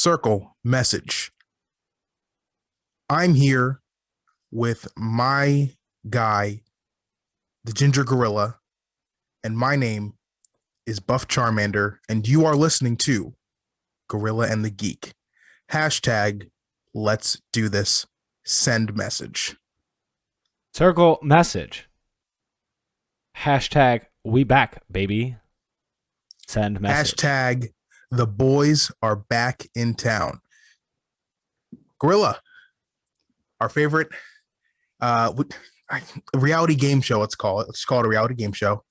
Circle message. I'm here with my guy, the Ginger Gorilla, and my name is Buff Charmander, and you are listening to Gorilla and the Geek. Hashtag let's do this. Send message. Circle message. Hashtag we back, baby. Send message. Hashtag the boys are back in town. Gorilla, our favorite reality game show, let's call it. Let's call it a reality game show,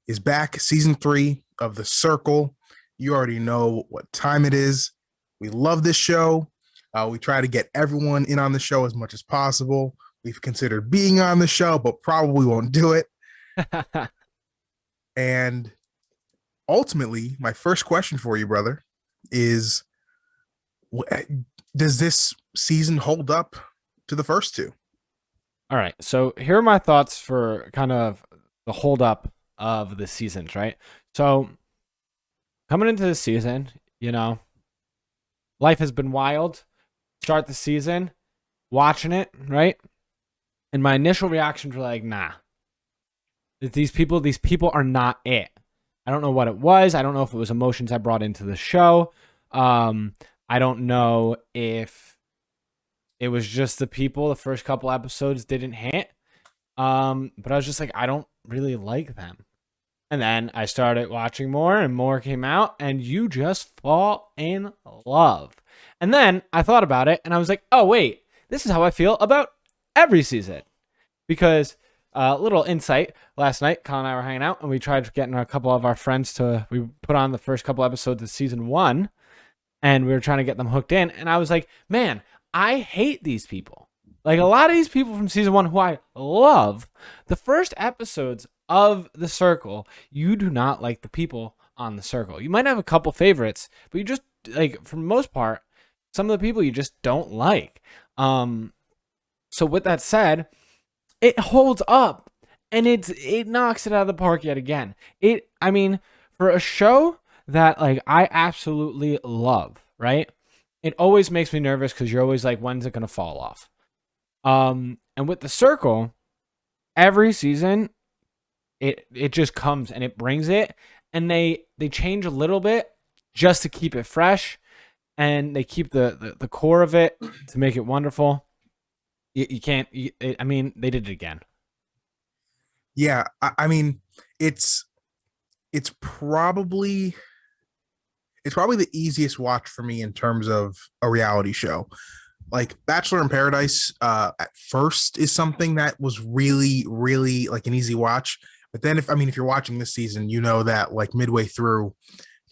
is back. Season 3 of The Circle. You already know what time it is. We love this show. We try to get everyone in on the show as much as possible. We've considered being on the show, but probably won't do it. And ultimately, my first question for you, brother, is does this season hold up to the first two? All right. So here are my thoughts for kind of the hold up of the seasons, right? So coming into this season, life has been wild. Start the season, watching it, right? And my initial reactions were like, nah. These people are not it. I don't know what it was. I don't know if it was emotions I brought into the show. I don't know if it was just the people the first couple episodes didn't hit. But I was just like, I don't really like them. And then I started watching more and more came out, and you just fall in love. And then I thought about it and I was like, oh, wait, this is how I feel about every season. Because little insight, last night, Colin and I were hanging out and we tried getting a couple of our friends we put on the first couple episodes of season 1 and we were trying to get them hooked in. And I was like, man, I hate these people. Like a lot of these people from season 1 who I love, the first episodes of The Circle, you do not like the people on The Circle. You might have a couple favorites, but you just, like, for the most part, some of the people you just don't like. So with that said, it holds up and it knocks it out of the park yet again. For a show that like I absolutely love, right? It always makes me nervous because you're always like, when's it gonna fall off? And with The Circle, every season it just comes and it brings it, and they change a little bit just to keep it fresh, and they keep the core of it to make it wonderful. You can't. They did it again. Yeah, it's probably the easiest watch for me in terms of a reality show. Like Bachelor in Paradise, at first is something that was really, really like an easy watch. But then if you're watching this season, you know that like midway through,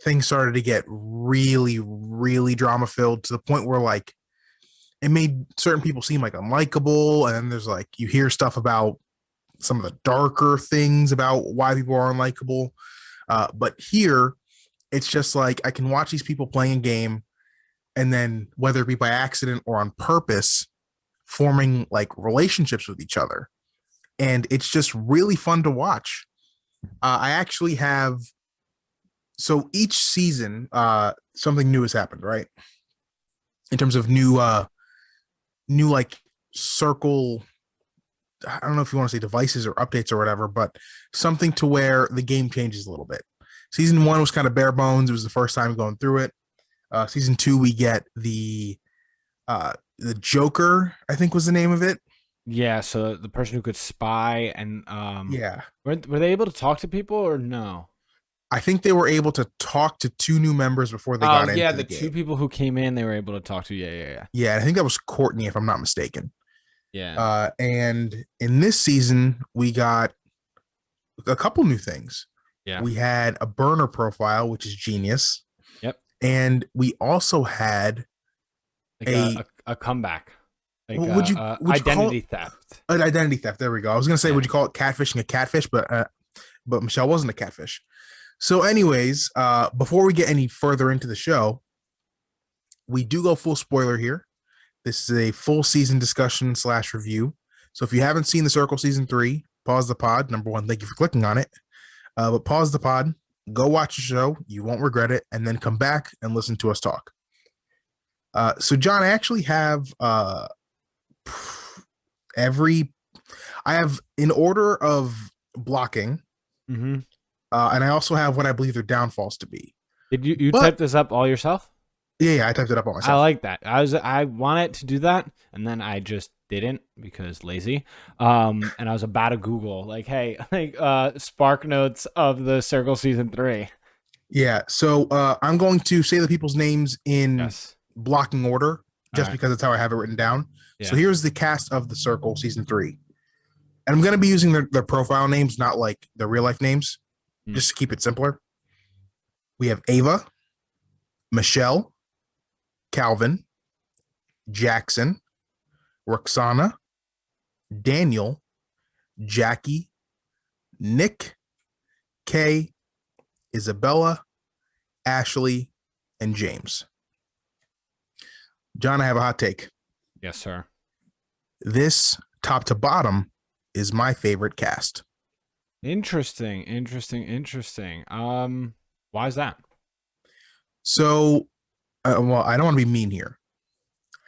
things started to get really, really drama filled to the point where like it made certain people seem like unlikable. And then there's like, you hear stuff about some of the darker things about why people are unlikable. But here, it's just like I can watch these people playing a game, and then whether it be by accident or on purpose, forming like relationships with each other. And it's just really fun to watch. I actually have, so each season, something new has happened, right? In terms of new like circle, I don't know if you want to say devices or updates or whatever, but something to where the game changes a little bit. Season 1 was kind of bare bones. It was the first time going through it. Season 2, we get the Joker, I think was the name of it. Yeah, so the person who could spy and Yeah. were they able to talk to people or no? I think they were able to talk to 2 new members before they got into the game. 2 people who came in, they were able to talk to. Yeah. Yeah, I think that was Courtney, if I'm not mistaken. Yeah. And in this season, we got a couple new things. Yeah. We had a burner profile, which is genius. Yep. And we also had like a comeback. Like would you identity theft. An identity theft. There we go. I was gonna say, would you call it catfishing a catfish? But Michelle wasn't a catfish. So, anyways, before we get any further into the show, we do go full spoiler here. This is a full season discussion / review. So if you haven't seen The Circle season 3, pause the pod. Number 1, thank you for clicking on it. But pause the pod, go watch the show. You won't regret it, and then come back and listen to us talk. So John, I actually have every I have in order of blocking, Mm-hmm. and I also have what I believe their downfalls to be. Did you But type this up all yourself? yeah, I typed it up on I myself. like that. I wanted to do that, and then I just didn't because lazy. And I was about to Google like, hey, like Spark Notes of the Circle season 3. Yeah, so I'm going to say the people's names in Yes. blocking order, All just right. because that's how I have it written down. So Yeah. here's the cast of the Circle season 3, and I'm going to be using their profile names, not like their real life names, Mm. just to keep it simpler. We have Ava, Michelle, Calvin, Jackson, Roxana, Daniel, Jackie, Nick, Kay, Isabella, Ashley, and James. John, I have a hot take. Yes, sir. This top to bottom is my favorite cast. Interesting. Interesting. Interesting. Why is that? So, well, I don't want to be mean here.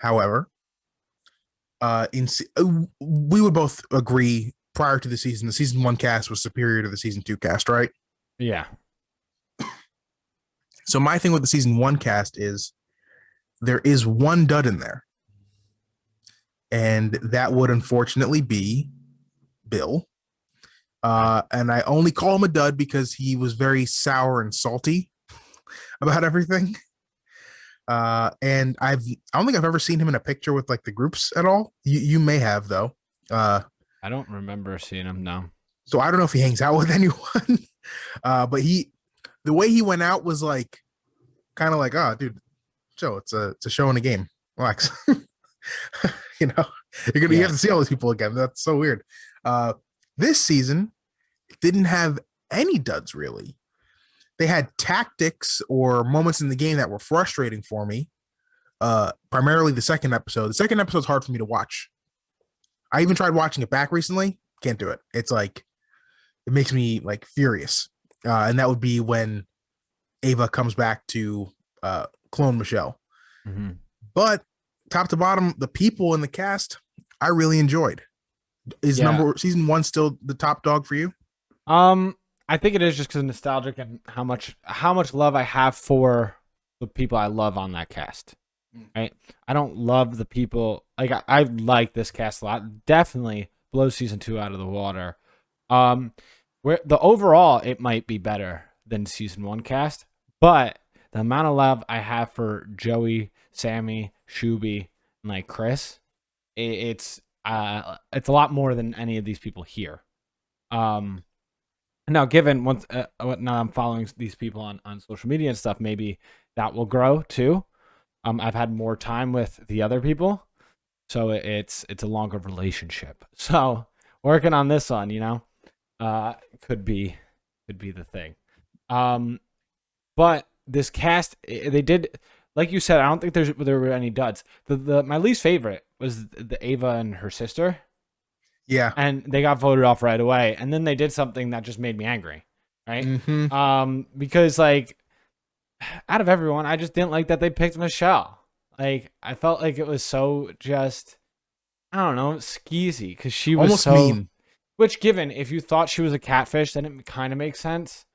However, we would both agree prior to the season one cast was superior to the season two cast, right? Yeah. So my thing with the season one cast is there is one dud in there, and that would unfortunately be Bill. And I only call him a dud because he was very sour and salty about everything. And I don't think I've ever seen him in a picture with like the groups at all. You may have though. Uh, I don't remember seeing him. No. so I don't know if he hangs out with anyone. But the way he went out was like kind of like, oh, dude, Joe, it's a show and a game. Relax. You Yeah. have to see all these people again. That's so weird. Uh, this season didn't have any duds really. They had tactics or moments in the game that were frustrating for me. Primarily the second episode. The second episode's hard for me to watch. I even tried watching it back recently. Can't do it. It's like it makes me like furious. And that would be when Ava comes back to clone Michelle. Mm-hmm. But top to bottom, the people in the cast I really enjoyed. Is Yeah. number season one still the top dog for you? Um, I think it is just because nostalgic and how much love I have for the people I love on that cast. Right? I don't love the people like I like this cast a lot. Definitely blow season 2 out of the water. Um, where the overall it might be better than season 1 cast, but the amount of love I have for Joey, Sammy, Shuby, and like Chris, it's a lot more than any of these people here. Um, Now, given once now I'm following these people on social media and stuff, maybe that will grow too. I've had more time with the other people, so it's a longer relationship. So working on this one, could be the thing. Um, but this cast, they did, like you said, I don't think there were any duds. The my least favorite was the Ava and her sister, Yeah. and they got voted off right away. And then they did something that just made me angry, right? Mm-hmm. Because like out of everyone, I just didn't like that they picked Michelle. Like I felt like it was so just I don't know skeezy because she was Almost so. mean. Which, given if you thought she was a catfish, then it kind of makes sense.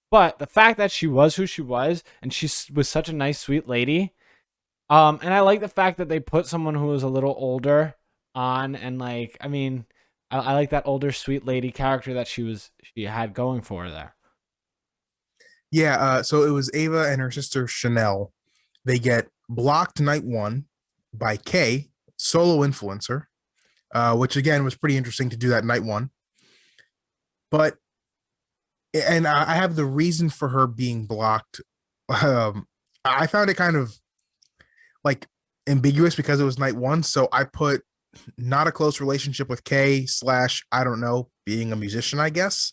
But the fact that she was who she was and she was such a nice, sweet lady, and I like the fact that they put someone who was a little older on, and like, I mean, I like that older, sweet lady character that she had going for her there. Yeah. So it was Ava and her sister Chanel. They get blocked night one by Kay, solo influencer, which again was pretty interesting to do that night one. But and I have the reason for her being blocked. Um, I found it kind of like ambiguous because it was night one. So I put not a close relationship with Kay slash I don't know being a musician. I guess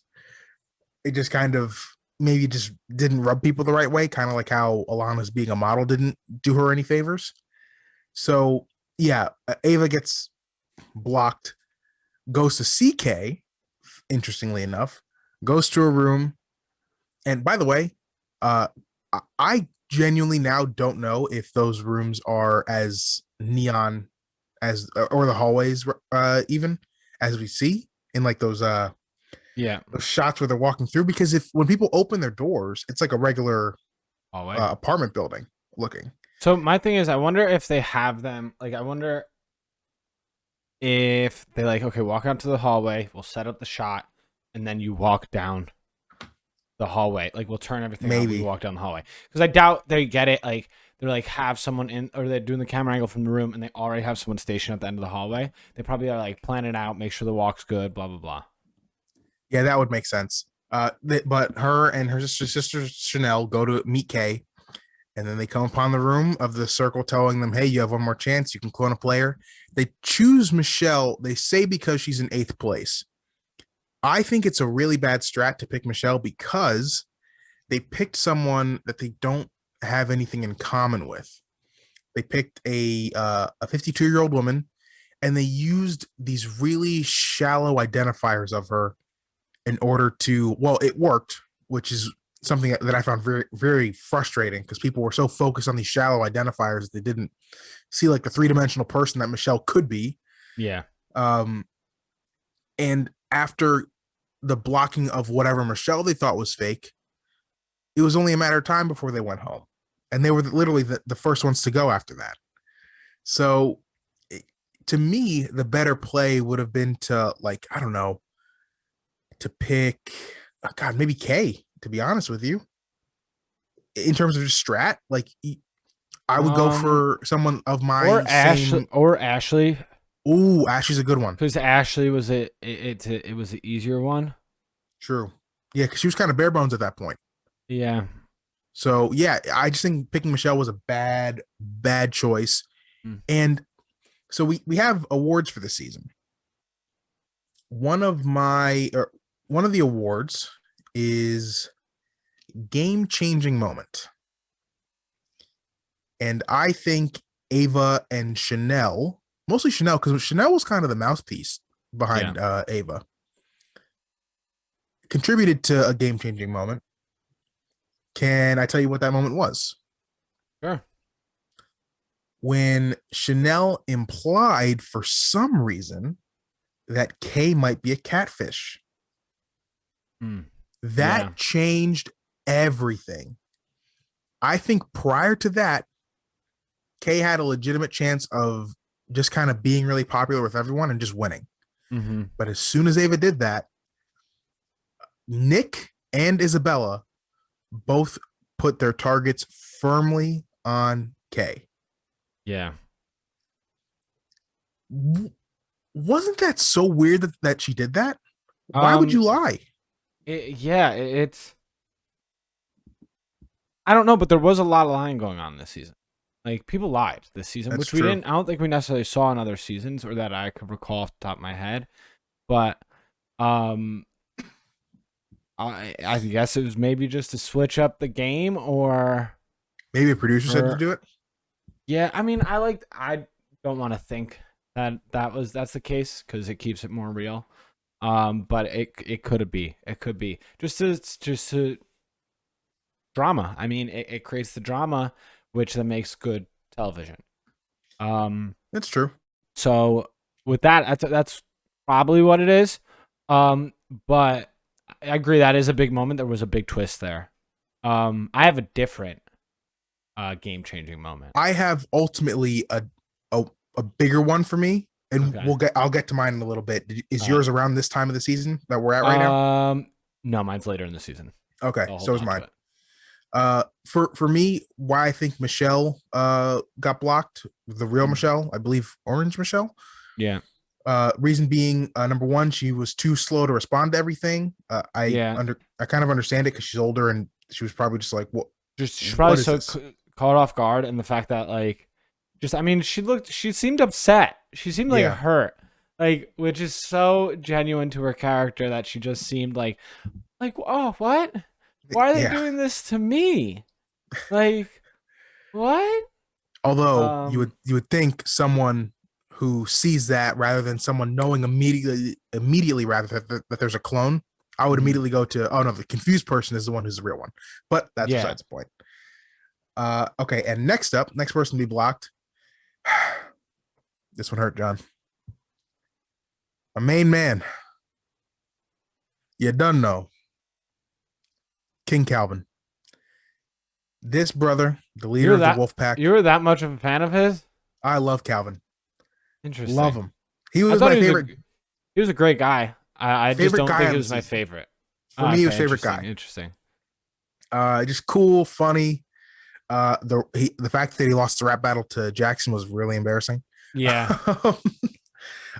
it just kind of maybe just didn't rub people the right way. Kind of like how Alana's being a model didn't do her any favors. So yeah, Ava gets blocked, goes to CK, interestingly enough, goes to a room. And by the way, uh, I genuinely now don't know if those rooms are as neon as or the hallways even as we see in like Yeah. those shots where they're walking through, because if when people open their doors, it's like a regular Hallway. apartment building looking. So my thing is, I wonder if they have them. Like, I wonder if they like, okay, walk out to the hallway. We'll set up the shot, and then you walk down the hallway. Like, we'll turn everything on when you Maybe. walk down the hallway. Because I doubt they get it. Like, they're like have someone in, or they're doing the camera angle from the room, and they already have someone stationed at the end of the hallway. They probably are like plan it out, make sure the walk's good, blah blah blah. Yeah, that would make sense. But her and her sister Chanel go to meet Kay, and then they come upon the room of the circle telling them, hey, you have one more chance. You can clone a player. They choose Michelle, they say, because she's in eighth place. I think it's a really bad strat to pick Michelle because they picked someone that they don't have anything in common with. They picked a 52-year-old woman, and they used these really shallow identifiers of her in order to, well, it worked, which is something that I found very, very frustrating because people were so focused on these shallow identifiers they didn't see like the three-dimensional person that Michelle could be. Yeah. Um, and after the blocking of whatever Michelle they thought was fake, it was only a matter of time before they went home. And they were literally the first ones to go after that. So to me, the better play would have been to, like, I don't know, to pick, oh God, maybe K, to be honest with you. In terms of just strat, like I would go Um, for someone of my or Ashley, same. or Ashley, Ooh, Ashley's a good one. because Ashley was it was the easier one. True. Yeah, because she was kind of bare bones at that point. Yeah. So yeah, I just think picking Michelle was a bad choice. Mm. And so we have awards for the season. One of my or one of the awards is game changing moment. And I think Ava and Chanel, mostly Chanel, because Chanel was kind of the mouthpiece Yeah. behind Ava, contributed to a game changing moment. Can I tell you what that moment was? Sure. When Chanel implied for some reason that Kay might be a catfish. Mm. Yeah. That changed everything. I think prior to that, Kay had a legitimate chance of just kind of being really popular with everyone and just winning. Mm-hmm. But as soon as Ava did that, Nick and Isabella both put their targets firmly on Kay. Yeah. Wasn't that so weird that she did that? Why would Um. you lie? It's. I don't know, but there was a lot of lying going on this season. Like people lied this season, That's which we true. didn't. I don't think we necessarily saw in other seasons, or that I could recall off the top of my head. But, um, I guess it was maybe just to switch up the game, or Maybe a producer said to or do it. yeah. I mean, I don't want to think that that's the case because it keeps it more real. But it could be. It could be just to drama. I mean, it creates the drama, which then makes good television. That's true. So with that, that's probably what it is. But I agree that is a big moment. There was a big twist there. I have a different game changing moment. I have ultimately a bigger one for me, and Okay. I'll get to mine in a little bit. Is All right. yours around this time of the season that we're at right now? No, mine's later in the season. Okay, So I'll hold so is on to mine. it. For me, why I think Michelle got blocked, the real Mm. Michelle, I believe Orange Michelle. Yeah. Reason being, number one, she was too slow to respond to everything. Yeah. I kind of understand it because she's older and she was probably just like, Just she's probably what is so this? caught off guard, and the fact that like, just I mean, she seemed upset. She seemed like Yeah, hurt, like which is so genuine to her character that she just seemed like oh what? Why are they yeah. doing this to me? Like what? Although Um. you would think someone who sees that rather than someone knowing immediately rather that there's a clone, I would Mhm. immediately go to, oh no, the confused person is the one who's the real one. But that's Yeah. besides the point. Okay, and next up, next person to be blocked. This one hurt, John. A main man. You done know. King Calvin. This brother, the You leader were of the that Wolfpack. you were that much of a fan of his? I love Calvin. Love Interesting. him. He I was thought my he was a great guy. I just favorite don't guy think he on the was my season. favorite. For me, he was Okay, favorite interesting. guy. Interesting. Just cool, funny. The fact that he lost the rap battle to Jackson was really embarrassing. Yeah.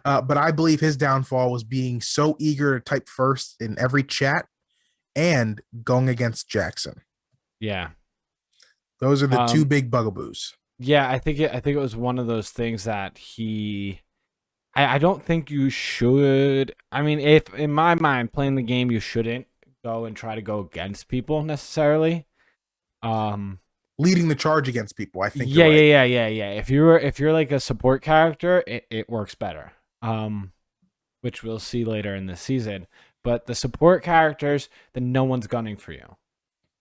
But I believe his downfall was being so eager to type first in every chat and going against Jackson. Yeah. Those are the two Um big bugaboos. yeah, I think it was one of those things that I don't think you should. I mean, if in my mind playing the game you shouldn't go and try to go against people necessarily. Um Leading the charge against people. I think you're yeah, right. yeah, yeah, yeah, yeah. If you're like a support character, it works better. Which we'll see later in the season. But the support characters, then no one's gunning for you.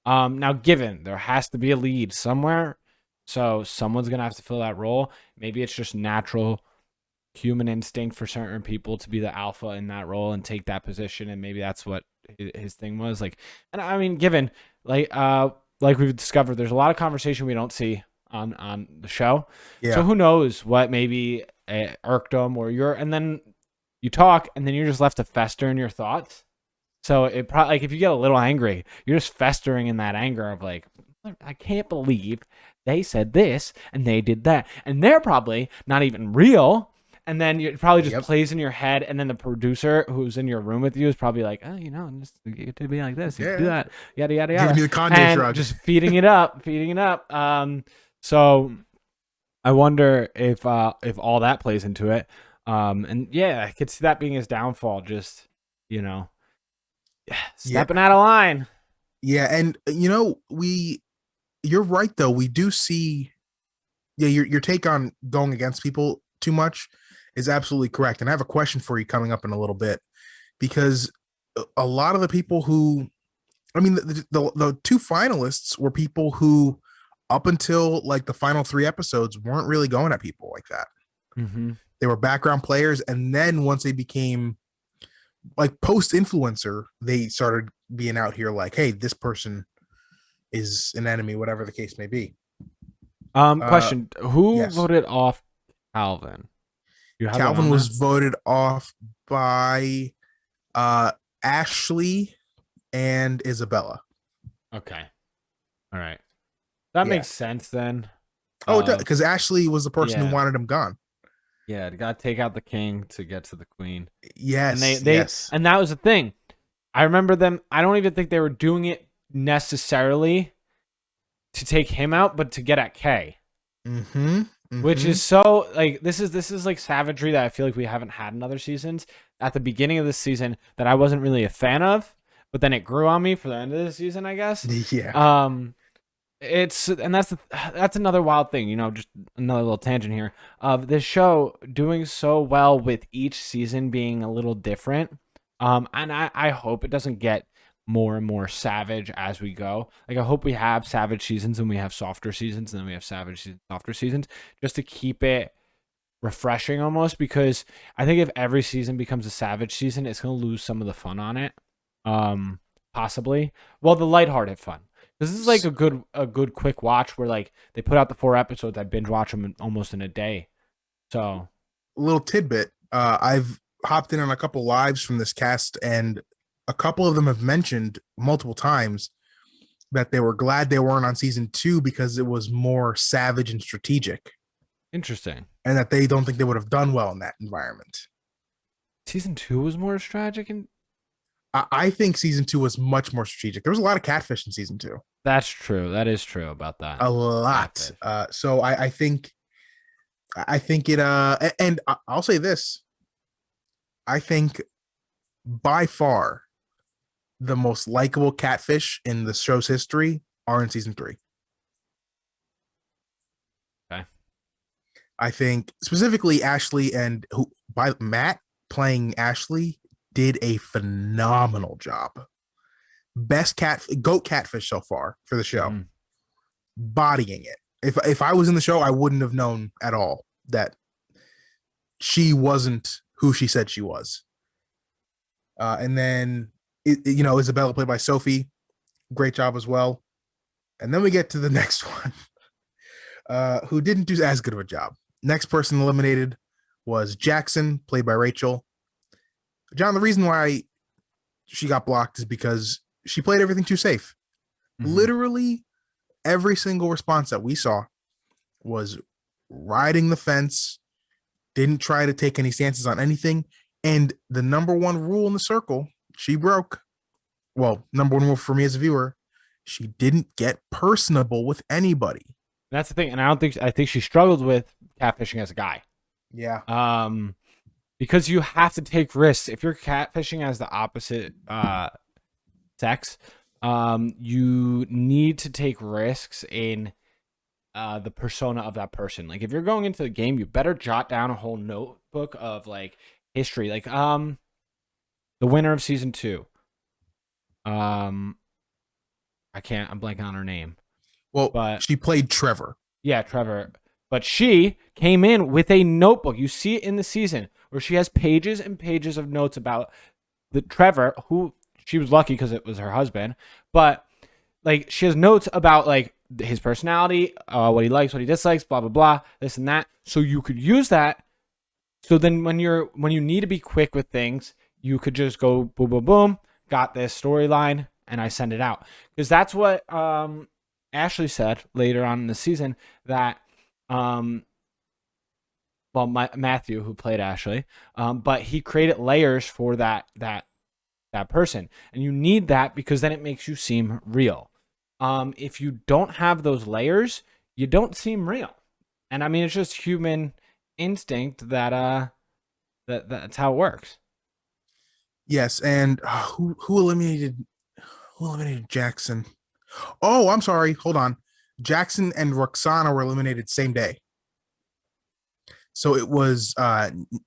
Now given there has to be a lead somewhere, so someone's gonna have to fill that role. Maybe it's just natural human instinct for certain people to be the alpha in that role and take that position, and maybe that's what his thing was like. And I mean, given like like we've discovered, there's a lot of conversation we don't see on the show. So Yeah. who knows what maybe irked them, or you're, and then you talk, and then you're just left to fester in your thoughts. So it probably, like, if you get a little angry, you're just festering in that anger of like, I can't believe they said this and they did that, and they're probably not even real. And then it probably just Yep. plays in your head, and then the producer who's in your room with you is probably like, oh, just get to be like this, you can do Yeah. that, yada yada Giving yada, me the Kanye and shrug. just feeding it up, feeding it up. So I wonder if all that plays into it. And yeah, I could see that being his downfall. Just you know, Yeah. stepping out of line. Yeah. And you're right though. We do see your take on going against people too much is absolutely correct. And I have a question for you coming up in a little bit because a lot of the people who I mean the two finalists were people who up until like the final three episodes weren't really going at people like that. Mm-hmm. They were background players, and then once they became like post influencer, they started being out here like, hey, this person is an enemy, whatever the case may be. Question: Who Yes. voted off Calvin? You have that Calvin on was there? voted off by uh Ashley and Isabella. Okay. All right. That Yeah. makes sense then. Oh, because Ashley was the person who Yeah. wanted him gone. Yeah, got to take out the king to get to the queen. And Yes, they yes. and that was the thing. I remember them. I don't even think they were doing it necessarily to take him out, but to get at Kay. Mm-hmm. Which Mm-hmm. is so like this is like savagery that I feel like we haven't had in other seasons. At the beginning of this season, that I wasn't really a fan of, but then it grew on me for the end of the season, I guess. Yeah. It's and that's another wild thing, just another little tangent here of this show doing so well with each season being a little different. And I hope it doesn't get more and more savage as we go. Like I hope we have savage seasons and we have softer seasons and then we have savage seasons, softer seasons, just to keep it refreshing almost, because I think if every season becomes a savage season, it's gonna lose some of the fun on it. Possibly. Well, the lighthearted fun. This is like a good quick watch where like they put out the 4 episodes. I binge watch them almost in a day. So Little tidbit. I've hopped in on a couple lives from this cast, and a couple of them have mentioned multiple times that they were glad they weren't on season 2 because it was more savage and strategic, interesting. and that they don't think they would have done well in that environment. Season 2 was more tragic, and I think season 2 was much more strategic. There was a lot of catfish in season 2, that's true. That is true about that. a lot. Catfish. So I think it. And I'll say this: I think by far the most likable catfish in the show's history are in season 3. Okay. I think specifically Ashley and who by Matt playing Ashley did a phenomenal job. Best goat catfish so far for the show. Mhm. bodying it. If I was in the show, I wouldn't have known at all that she wasn't who she said she was. And then, Isabella played by Sophie, great job as well. And then we get to the next one, who didn't do as good of a job. Next person eliminated was Jackson, played by Rachel. John, the reason why she got blocked is because she played everything too safe. Mm-hmm. Literally every single response that we saw was riding the fence, didn't try to take any stances on anything. And the number one rule in the circle, she broke. Well, number one rule for me as a viewer, she didn't get personable with anybody. That's the thing, and I think she struggled with catfishing as a guy. Yeah. Because you have to take risks. If you're catfishing as the opposite sex, you need to take risks in the persona of that person. Like if you're going into the game, you better jot down a whole notebook of like history. Like the winner of season 2. I'm blanking on her name. Well, but she played Trevor. Yeah, Trevor. But she came in with a notebook. You see it in the season where she has pages and pages of notes about the Trevor, who she was lucky because it was her husband. But like she has notes about like his personality, what he likes, what he dislikes, blah blah blah, this and that. So you could use that. So then when you need to be quick with things, you could just go boom boom boom, got this storyline, and I send it out. Because that's what Ashley said later on in the season that Matthew, who played Ashley, but he created layers for that person, and you need that because then it makes you seem real. If you don't have those layers, you don't seem real. And I mean, it's just human instinct that that's how it works. Yes, and who eliminated Jackson? Oh, I'm sorry. Hold on. Jackson and Roxana were eliminated same day. So it was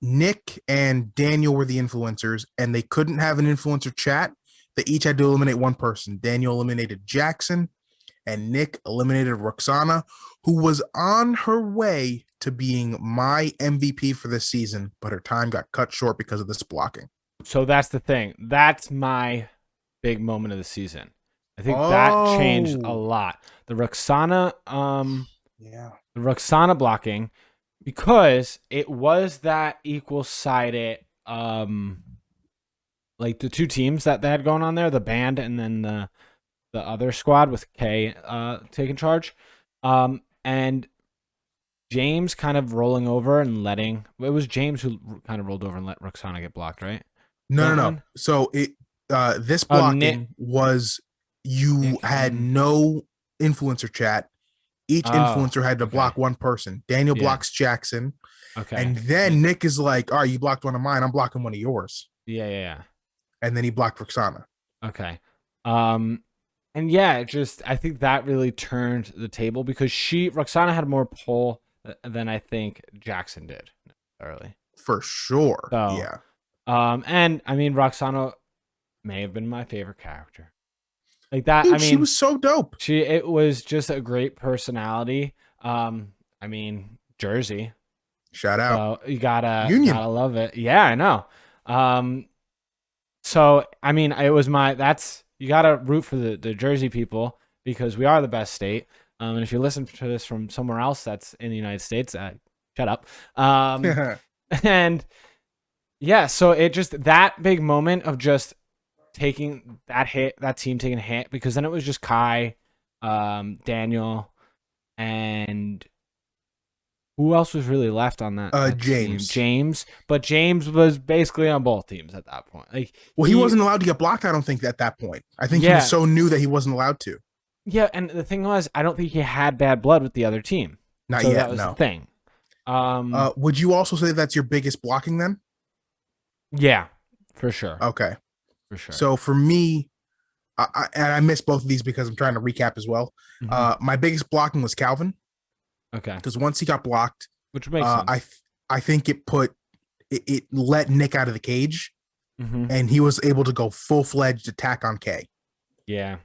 Nick and Daniel were the influencers, and they couldn't have an influencer chat. They each had to eliminate one person. Daniel eliminated Jackson, and Nick eliminated Roxana, who was on her way to being my MVP for this season, but her time got cut short because of this blocking. So that's the thing. That's my big moment of the season. I think that changed a lot. The Roxana, the Roxana blocking, because it was that equal-sided, like the two teams that they had going on there, the band and then the other squad with Kay taking charge, and James kind of rolling over and letting. It was James who kind of rolled over and let Roxana get blocked, right? No. So this blocking was you had no influencer chat. Each influencer had to block one person. Daniel blocks Jackson. Okay. And then Nick is like, all right, you blocked one of mine. I'm blocking one of yours. Yeah. And then he blocked Roxana. Okay. And yeah, I think that really turned the table because Roxana had more pull than I think Jackson did early. For sure. So, yeah. And I mean, Roxana may have been my favorite character. Like that. Dude, I mean, she was so dope. It was just a great personality. I mean, Jersey. Shout out. So you gotta Union. gotta love it. Yeah, I know. So I mean, you gotta root for the Jersey people because we are the best state. And if you listen to this from somewhere else that's in the United States, shut up. And yeah, so it just that big moment of just taking that team taking a hit, because then it was just Kai, Daniel, and who else was really left on that James. Team? But James was basically on both teams at that point. Like, he wasn't allowed to get blocked, I don't think, at that point. I think he was so new that he wasn't allowed to. Yeah, and the thing was, I don't think he had bad blood with the other team. Not yet, that was the thing. Would you also say that's your biggest blocking then? Yeah, for sure. Okay. For sure. So for me, I missed both of these because I'm trying to recap as well. Mm-hmm. My biggest blocking was Calvin. Okay. Because once he got blocked, which makes sense. I think it let Nick out of the cage, and he was able to go full-fledged attack on Kay. Yeah.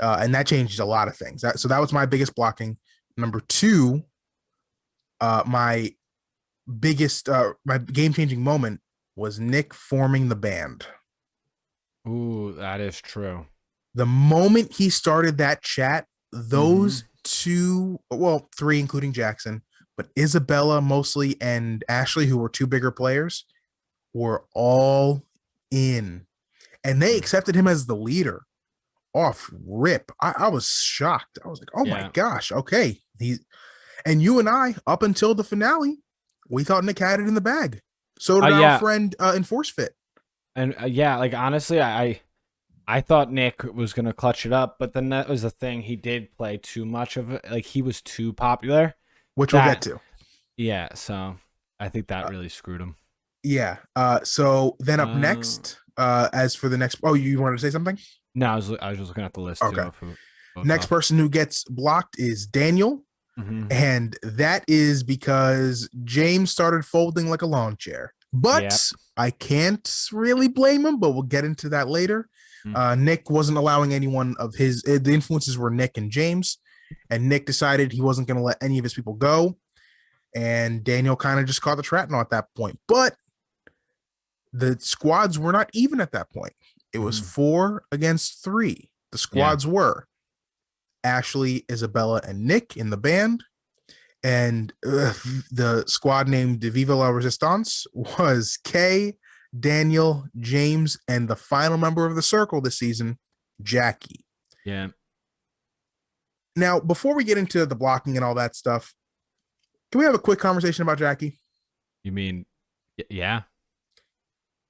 and that changes a lot of things. So that was my biggest blocking. Number two, my my game changing moment was Nick forming the band. Ooh, that is true. The moment he started that chat, Mm-hmm. those two, well, three, including Jackson, but Isabella mostly and Ashley, who were two bigger players, were all in. And they accepted him as the leader off rip. I was shocked. I was like, oh my Yeah. gosh, okay. And you and I, up until the finale, we thought Nick had it in the bag. So did our Yeah. friend Enforce Fit. And yeah, like honestly, I thought Nick was gonna clutch it up, but then that was the thing. He did play too much of it. Like he was too popular. Which we'll get That to. Yeah, so I think that really screwed him. Yeah. So then up Uh, next, as for the next, oh, you wanted to say something? no, I was just looking at the list too Okay. of who votes Next off. person who gets blocked is Daniel. Mm-hmm. And that is because James started folding like a lawn chair. But Yep. I can't really blame him, but we'll get into that later. Nick wasn't allowing anyone of his, the influences were Nick and James. And Nick decided he wasn't going to let any of his people go. And Daniel kind of just caught the shrapnel at that point. But the squads were not even at that point. It was 4 against 3. The squads were Ashley, Isabella, and Nick in the band. And the squad named Viva la Resistance was Kay, Daniel, James, and the final member of the circle this season, Jackie. Yeah. Now, before we get into the blocking and all that stuff, can we have a quick conversation about Jackie? You mean, yeah?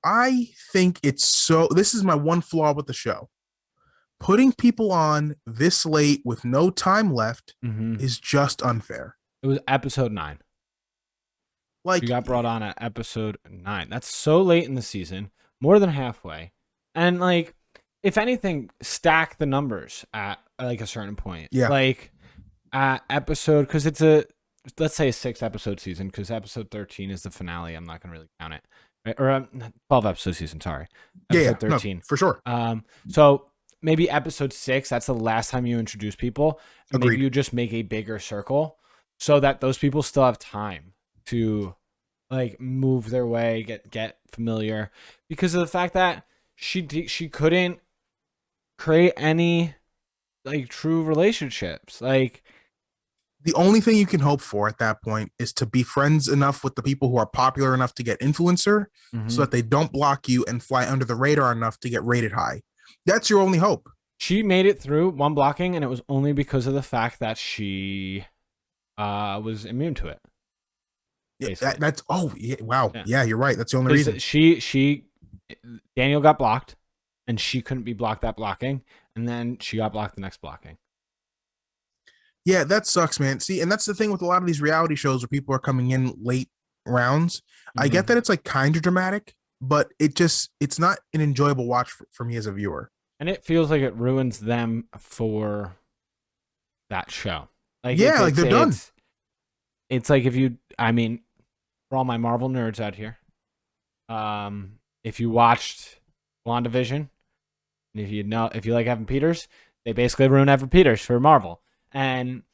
I think it's so. This is my one flaw with the show. Putting people on this late with no time left is just unfair. It was episode 9. Like, You got brought on at episode 9. That's so late in the season, more than halfway. And like, if anything, stack the numbers at like a certain point. Yeah. Like at episode, because it's a, let's say a 6-episode season, because episode 13 is the finale. I'm not gonna really count it, right? Or 12-episode season. Sorry, episode 13 no, for sure. So maybe episode 6. That's the last time you introduce people. And Agreed. maybe you just make a bigger circle so that those people still have time to like move their way, get familiar, because of the fact that she couldn't create any like true relationships. Like The only thing you can hope for at that point is to be friends enough with the people who are popular enough to get influencer so that they don't block you and fly under the radar enough to get rated high. That's your only hope. She made it through one blocking, and it was only because of the fact that she was immune to it. Yeah, that's wow. Yeah, you're right. That's the only reason. Daniel got blocked, and she couldn't be blocked that blocking, and then she got blocked the next blocking. Yeah, that sucks, man. See, and that's the thing with a lot of these reality shows where people are coming in late rounds. I get that it's like kind of dramatic, but it's not an enjoyable watch for me as a viewer. And it feels like it ruins them for that show. Like, yeah, like they're done. It's like for all my Marvel nerds out here, if you watched WandaVision, and if you like Evan Peters, they basically ruin Evan Peters for Marvel. And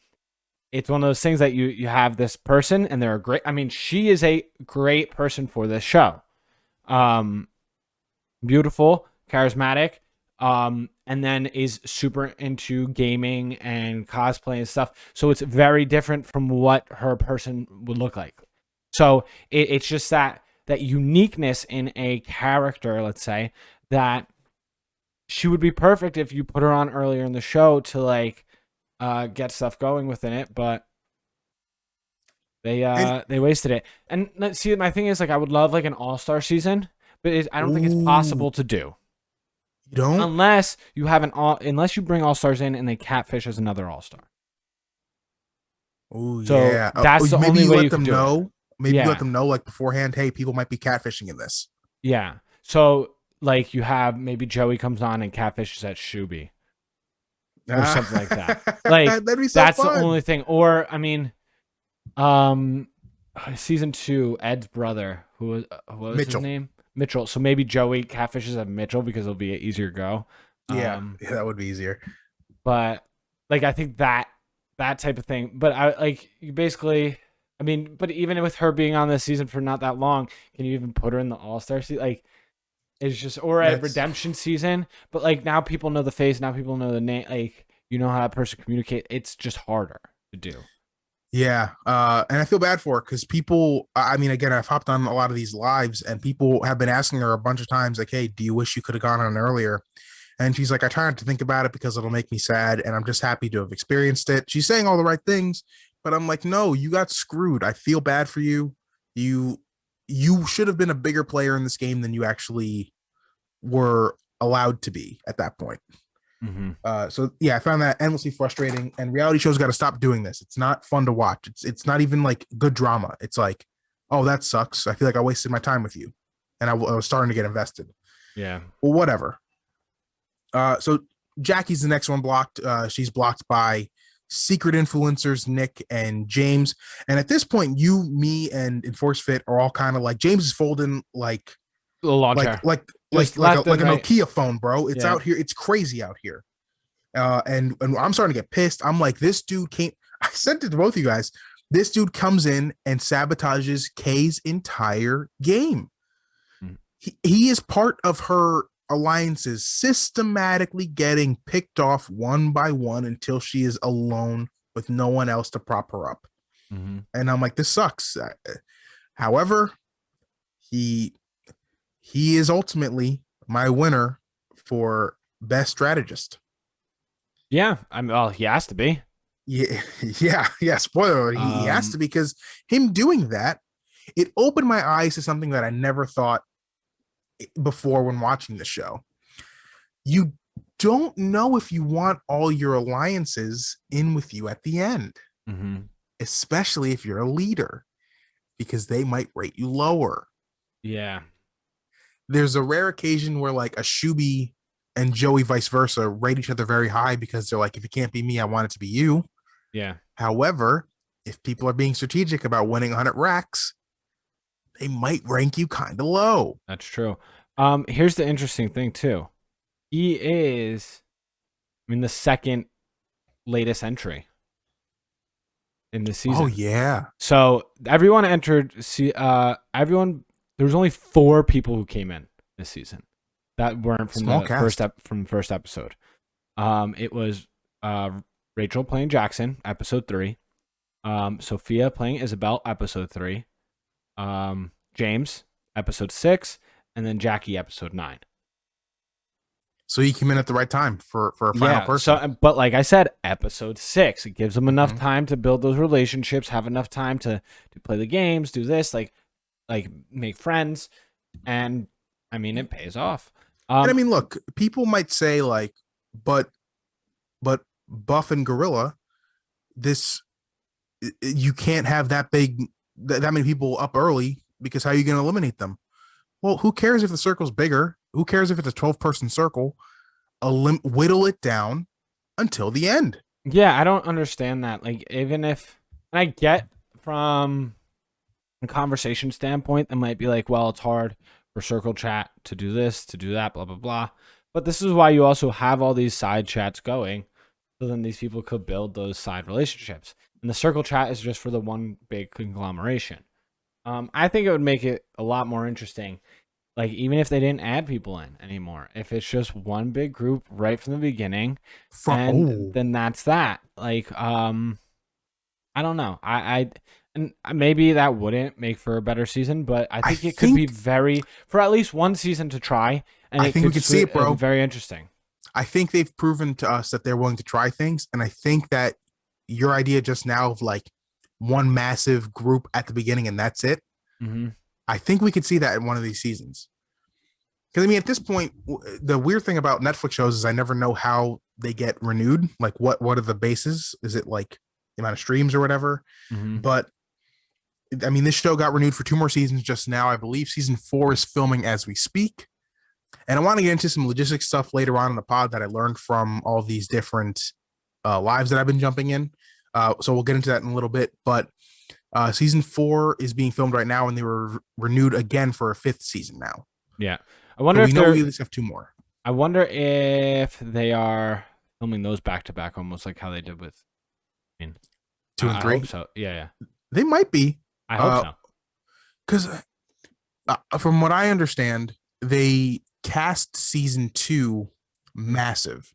it's one of those things that you have this person, and they're a great. She is a great person for this show. Beautiful, charismatic, and then is super into gaming and cosplay and stuff. So it's very different from what her person would look like. So it's just that uniqueness in a character, let's say, that she would be perfect if you put her on earlier in the show to like get stuff going within it, but they wasted it. And see, my thing is, like, I would love like an all-star season, but I don't think it's possible to do. You don't, unless you have unless you bring all-stars in and they Catfish as another all-star. Oh So yeah, that's the only way you can do it. Maybe you let them know like beforehand. Hey, people might be catfishing in this. Yeah. So like you have maybe Joey comes on and catfishes at Shuby. Or something like that. Like that'd be so that's fun. the only thing. Or season 2, Ed's brother, what was Mitchell. his name? Mitchell. So maybe Joey catfishes at Mitchell because it'll be an easier go. Yeah, that would be easier. But like I think that type of thing. But I like you basically. I mean, but even with her being on this season for not that long, can you even put her in the All-Star season? Like, it's just or a That's redemption season. But like now people know the face, now people know the name. Like you know how that person communicate. It's just harder to do. Yeah, and I feel bad for her because people. I mean, again, I've hopped on a lot of these lives, and people have been asking her a bunch of times, like, "Hey, do you wish you could have gone on earlier?" And she's like, "I try not to think about it because it'll make me sad, and I'm just happy to have experienced it." She's saying all the right things, but I'm like, "No, you got screwed. I feel bad for you. You you should have been a bigger player in this game than you actually were allowed to be at that point." Mm-hmm. So yeah, I found that endlessly frustrating. And reality shows got to stop doing this. It's not fun to watch. It's not even like good drama. It's like, oh, that sucks. I feel like I wasted my time with you, and I was starting to get invested. Yeah. Well, whatever. So Jackie's the next one blocked. She's blocked by secret influencers Nick and James. And at this point, you, me, and Enforce Fit are all kind of like James is folding The lawn chair. Just left like and a right. Nokia phone, bro. It's Yeah. out here. It's crazy out here. And I'm starting to get pissed. I'm like, this dude came. I sent it to both of you guys. This dude comes in and sabotages Kay's entire game. Mm. He is part of her alliances, systematically getting picked off one by one until she is alone with no one else to prop her up. Mm-hmm. And I'm like, this sucks. However, he he is ultimately my winner for best strategist. Yeah. Well, he has to be. Yeah, yeah. Spoiler: he has to, Um. because him doing that, it opened my eyes to something that I never thought before when watching the show. You don't know if you want all your alliances in with you at the end, Mm-hmm. especially if you're a leader, because they might rate you lower. Yeah. There's a rare occasion where like a Shuby and Joey vice versa rate each other very high because they're like, if it can't be me, I want it to be you. Yeah. However, if people are being strategic about winning 100 racks, they might rank you kind of low. That's true. Here's the interesting thing too. He is, I mean, the second latest entry in the Oh season. yeah, So everyone entered. See, everyone. There was only 4 people who came in this season that weren't from small the cast. from the first episode. It was Rachel playing Jackson, episode 3. Sophia playing Isabel, episode 3. James, episode 6, and then Jackie, episode 9. So he came in at the right time for a final Yeah. person. So, but like I said, episode 6, it gives them enough Mhm. time to build those relationships, have enough time to play the games, do this, like make friends, and I mean it pays off. And I Um, mean, look, people might say like, but but Buff and Gorilla, this you can't have that big that many people up early because how are you going to eliminate them? Well, who cares if the circle's bigger? Who cares if it's a 12-person circle? Whittle it down until the end. yeah, I don't understand that. Like, even if, and I get from a conversation standpoint, that might be like, well, it's hard for circle chat to do this, to do that, blah blah blah. But this is why you also have all these side chats going, so then these people could build those side relationships. And the circle chat is just for the one big conglomeration. I think it would make it a lot more interesting. Like even if they didn't add people in anymore, if it's just one big group right from the beginning, From and oh, then that's that. Like, I don't know. And maybe that wouldn't make for a better season, but I I think it could be think very for at least one season to try, and I it think we could could see it, it'll be bro. very interesting. I think they've proven to us that they're willing to try things, and I think that your idea just now of like one massive group at the beginning and that's it. Mm-hmm. I think we could see that in one of these seasons. Because I mean, at this point, the weird thing about Netflix shows is I never know how they get renewed. Like, what are the bases? Is it like the amount of streams or whatever? Mm-hmm. But I mean, this show got renewed for 2 more seasons just now. I believe season 4 is filming as we speak. And I want to get into some logistics stuff later on in the pod that I learned from all these different lives that I've been jumping in. So we'll get into that in a little bit. But season 4 is being filmed right now, and they were renewed again for a 5th season now. Yeah, I So wonder we if know we they're. at least have 2 more. I wonder if they are filming those back to back, almost like how they did with. I mean, Two and I three. hope so. Yeah. They might be. I hope so. Because from what I understand, they cast season two massive,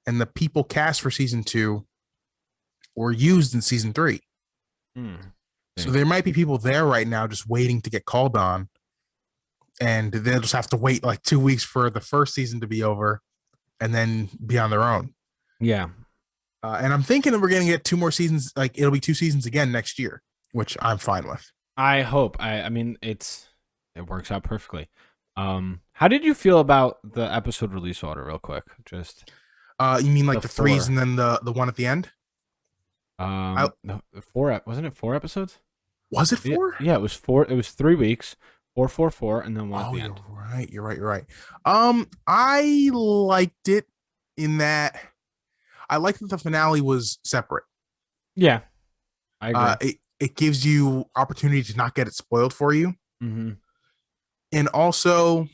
and the people cast for season two were used in season three. Hmm. So there might be people there right now just waiting to get called on, and they'll just have to wait like 2 weeks for the first season to be over, and then be on their own. Yeah. And I'm thinking that we're going to get 2 more seasons. Like it'll be 2 seasons again next year, which I'm fine with. I hope. I mean, it works out perfectly. How did you feel about the episode release order, real quick? Just You mean like the the threes four. and then the one at the end? No, wasn't it 4 episodes? Was it Yeah, 4? yeah, it was 4. It was 3 weeks, 4, and then one at Oh, the you're end. right. You're right. You're right. I liked it in that I like that the finale was separate. Yeah, I agree. It gives you opportunity to not get it spoiled for you, Mm-hmm. and also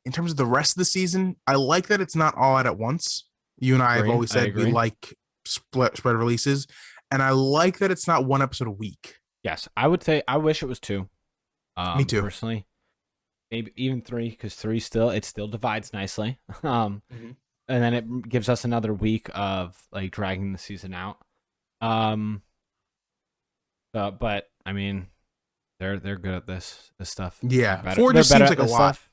in terms of the rest of the season, I like that it's not all out at once. You and I have always I said we agree. like spread releases, and I like that it's not one episode a week. Yes, I would say I wish it was 2. Me too. Personally, maybe even 3, because 3 still divides nicely. Mhm. And then it gives us another week of like dragging the season out. But I mean, they're good at this stuff. Yeah, They're 4 they're just better seems at like a this lot. stuff.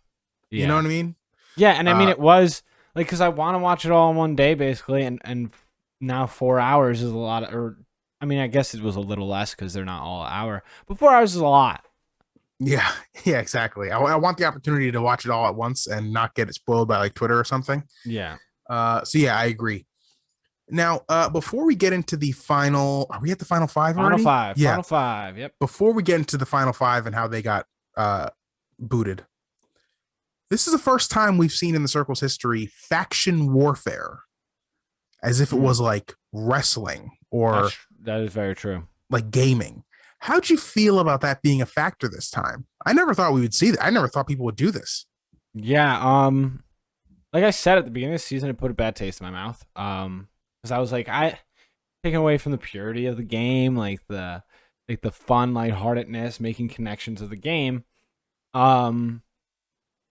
You know Yeah, what I mean? yeah, and I mean Uh, it was like because I want to watch it all in one day basically, and now 4 hours is a lot. Or I mean, I guess it was a little less because they're not all an hour, but 4 hours is a lot. yeah, yeah, exactly. I want the opportunity to watch it all at once and not get it spoiled by like Twitter or something. Yeah. So yeah, I agree. Now, before we get into the final, are we at the final five Final already? five. Yeah. Final five. Yep. Before we get into the final five and how they got booted, this is the first time we've seen in the circle's history faction warfare, as if it was like wrestling or That is very true. like gaming. How'd you feel about that being a factor this time? I never thought we would see that. I never thought people would do this. Yeah. Like I said at the beginning of the season, it put a bad taste in my mouth. Because I was like, taken away from the purity of the game, like the fun, lightheartedness, making connections of the game. And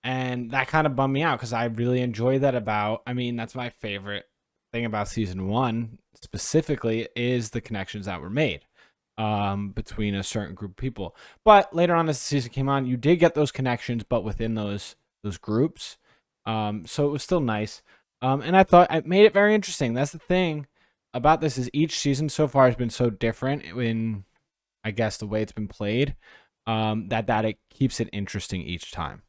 that kind of bummed me out because I really enjoy that about. I mean, that's my favorite thing about season 1 specifically is the connections that were made between a certain group of people. But later on as the season came on, you did get those connections, but within those groups. So it was still nice. And I thought it made it very interesting. That's the thing about this is each season so far has been so different in, I guess, the way it's been played, that it keeps it interesting each time.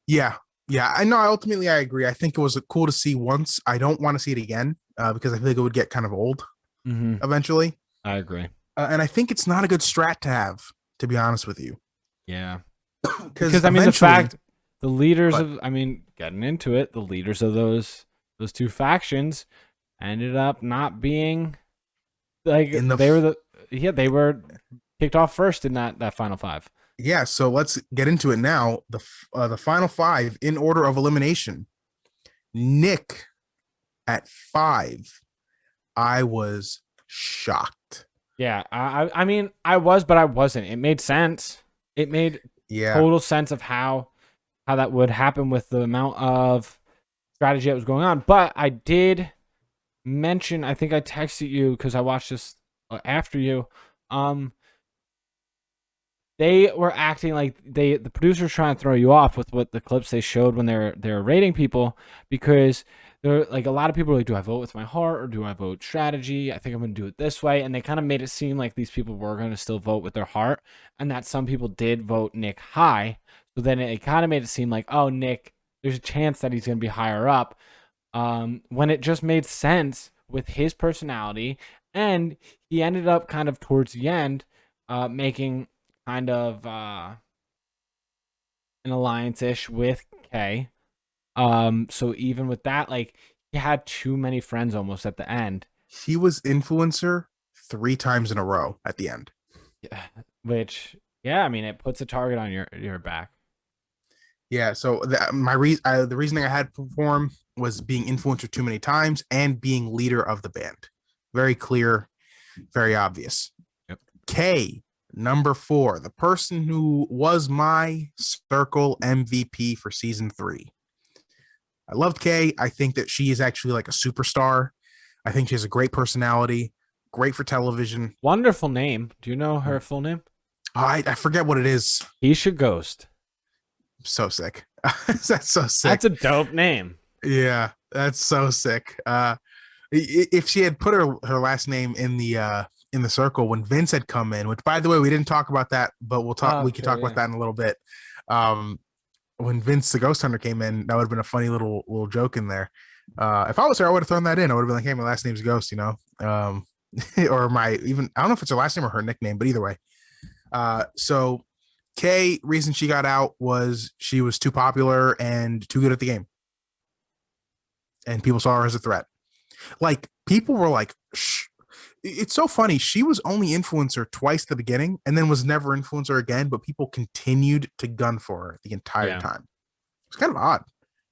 Yeah, yeah. I know. Ultimately, I agree. I think it was cool to see once. I don't want to see it again because I think it would get kind of old eventually. I agree. And I think it's not a good strat to have, to be honest with you. Yeah. Because I mean, the fact the leaders but, of, I mean, getting into it, the leaders of those two factions ended up not being like they were kicked off first in that final 5. Yeah, so let's get into it now. The final 5 in order of elimination. Nick at 5. I was shocked. Yeah, I mean, I was, but I wasn't. It made sense. It made total sense of how that would happen with the amount of strategy that was going on. But I did mention, I think I texted you because I watched this after you. They were acting like the producers trying to throw you off with what the clips they showed when they're rating people, because they're like, a lot of people are like, do I vote with my heart or do I vote strategy? I think I'm going to do it this way. And they kind of made it seem like these people were going to still vote with their heart, and that some people did vote Nick high. So then it kind of made it seem like, oh, Nick, there's a chance that he's going to be higher up, when it just made sense with his personality. And he ended up kind of towards the end making kind of an alliance-ish with Kay. So even with that, like, he had too many friends almost at the end. He was influencer 3 times in a row at the end. Yeah, which, yeah, I mean, it puts a target on your back. Yeah, so the reasoning I had for him was being influencer too many times and being leader of the band. Very clear, very obvious. Yep. K, number 4, the person who was my circle MVP for season 3. I loved Kay. I think that she is actually like a superstar. I think she has a great personality, great for television. Wonderful name. Do you know her full name? I forget what it is. Keisha Ghost. So sick. That's so sick. That's a dope name. Yeah, that's so sick. If she had put her last name in the circle when Vince had come in, which by the way we didn't talk about that, but we'll talk. We can talk about that in a little bit. When Vince the Ghost Hunter came in, that would have been a funny little joke in there. If I was her, I would have thrown that in. I would have been like, "Hey, my last name's Ghost," you know, or my even I don't know if it's her last name or her nickname, but either way. So Kay, reason she got out was she was too popular and too good at the game, and people saw her as a threat. Like people were like, shh. It's so funny. She was only influencer twice at the beginning and then was never influencer again, but people continued to gun for her the entire time. It's kind of odd.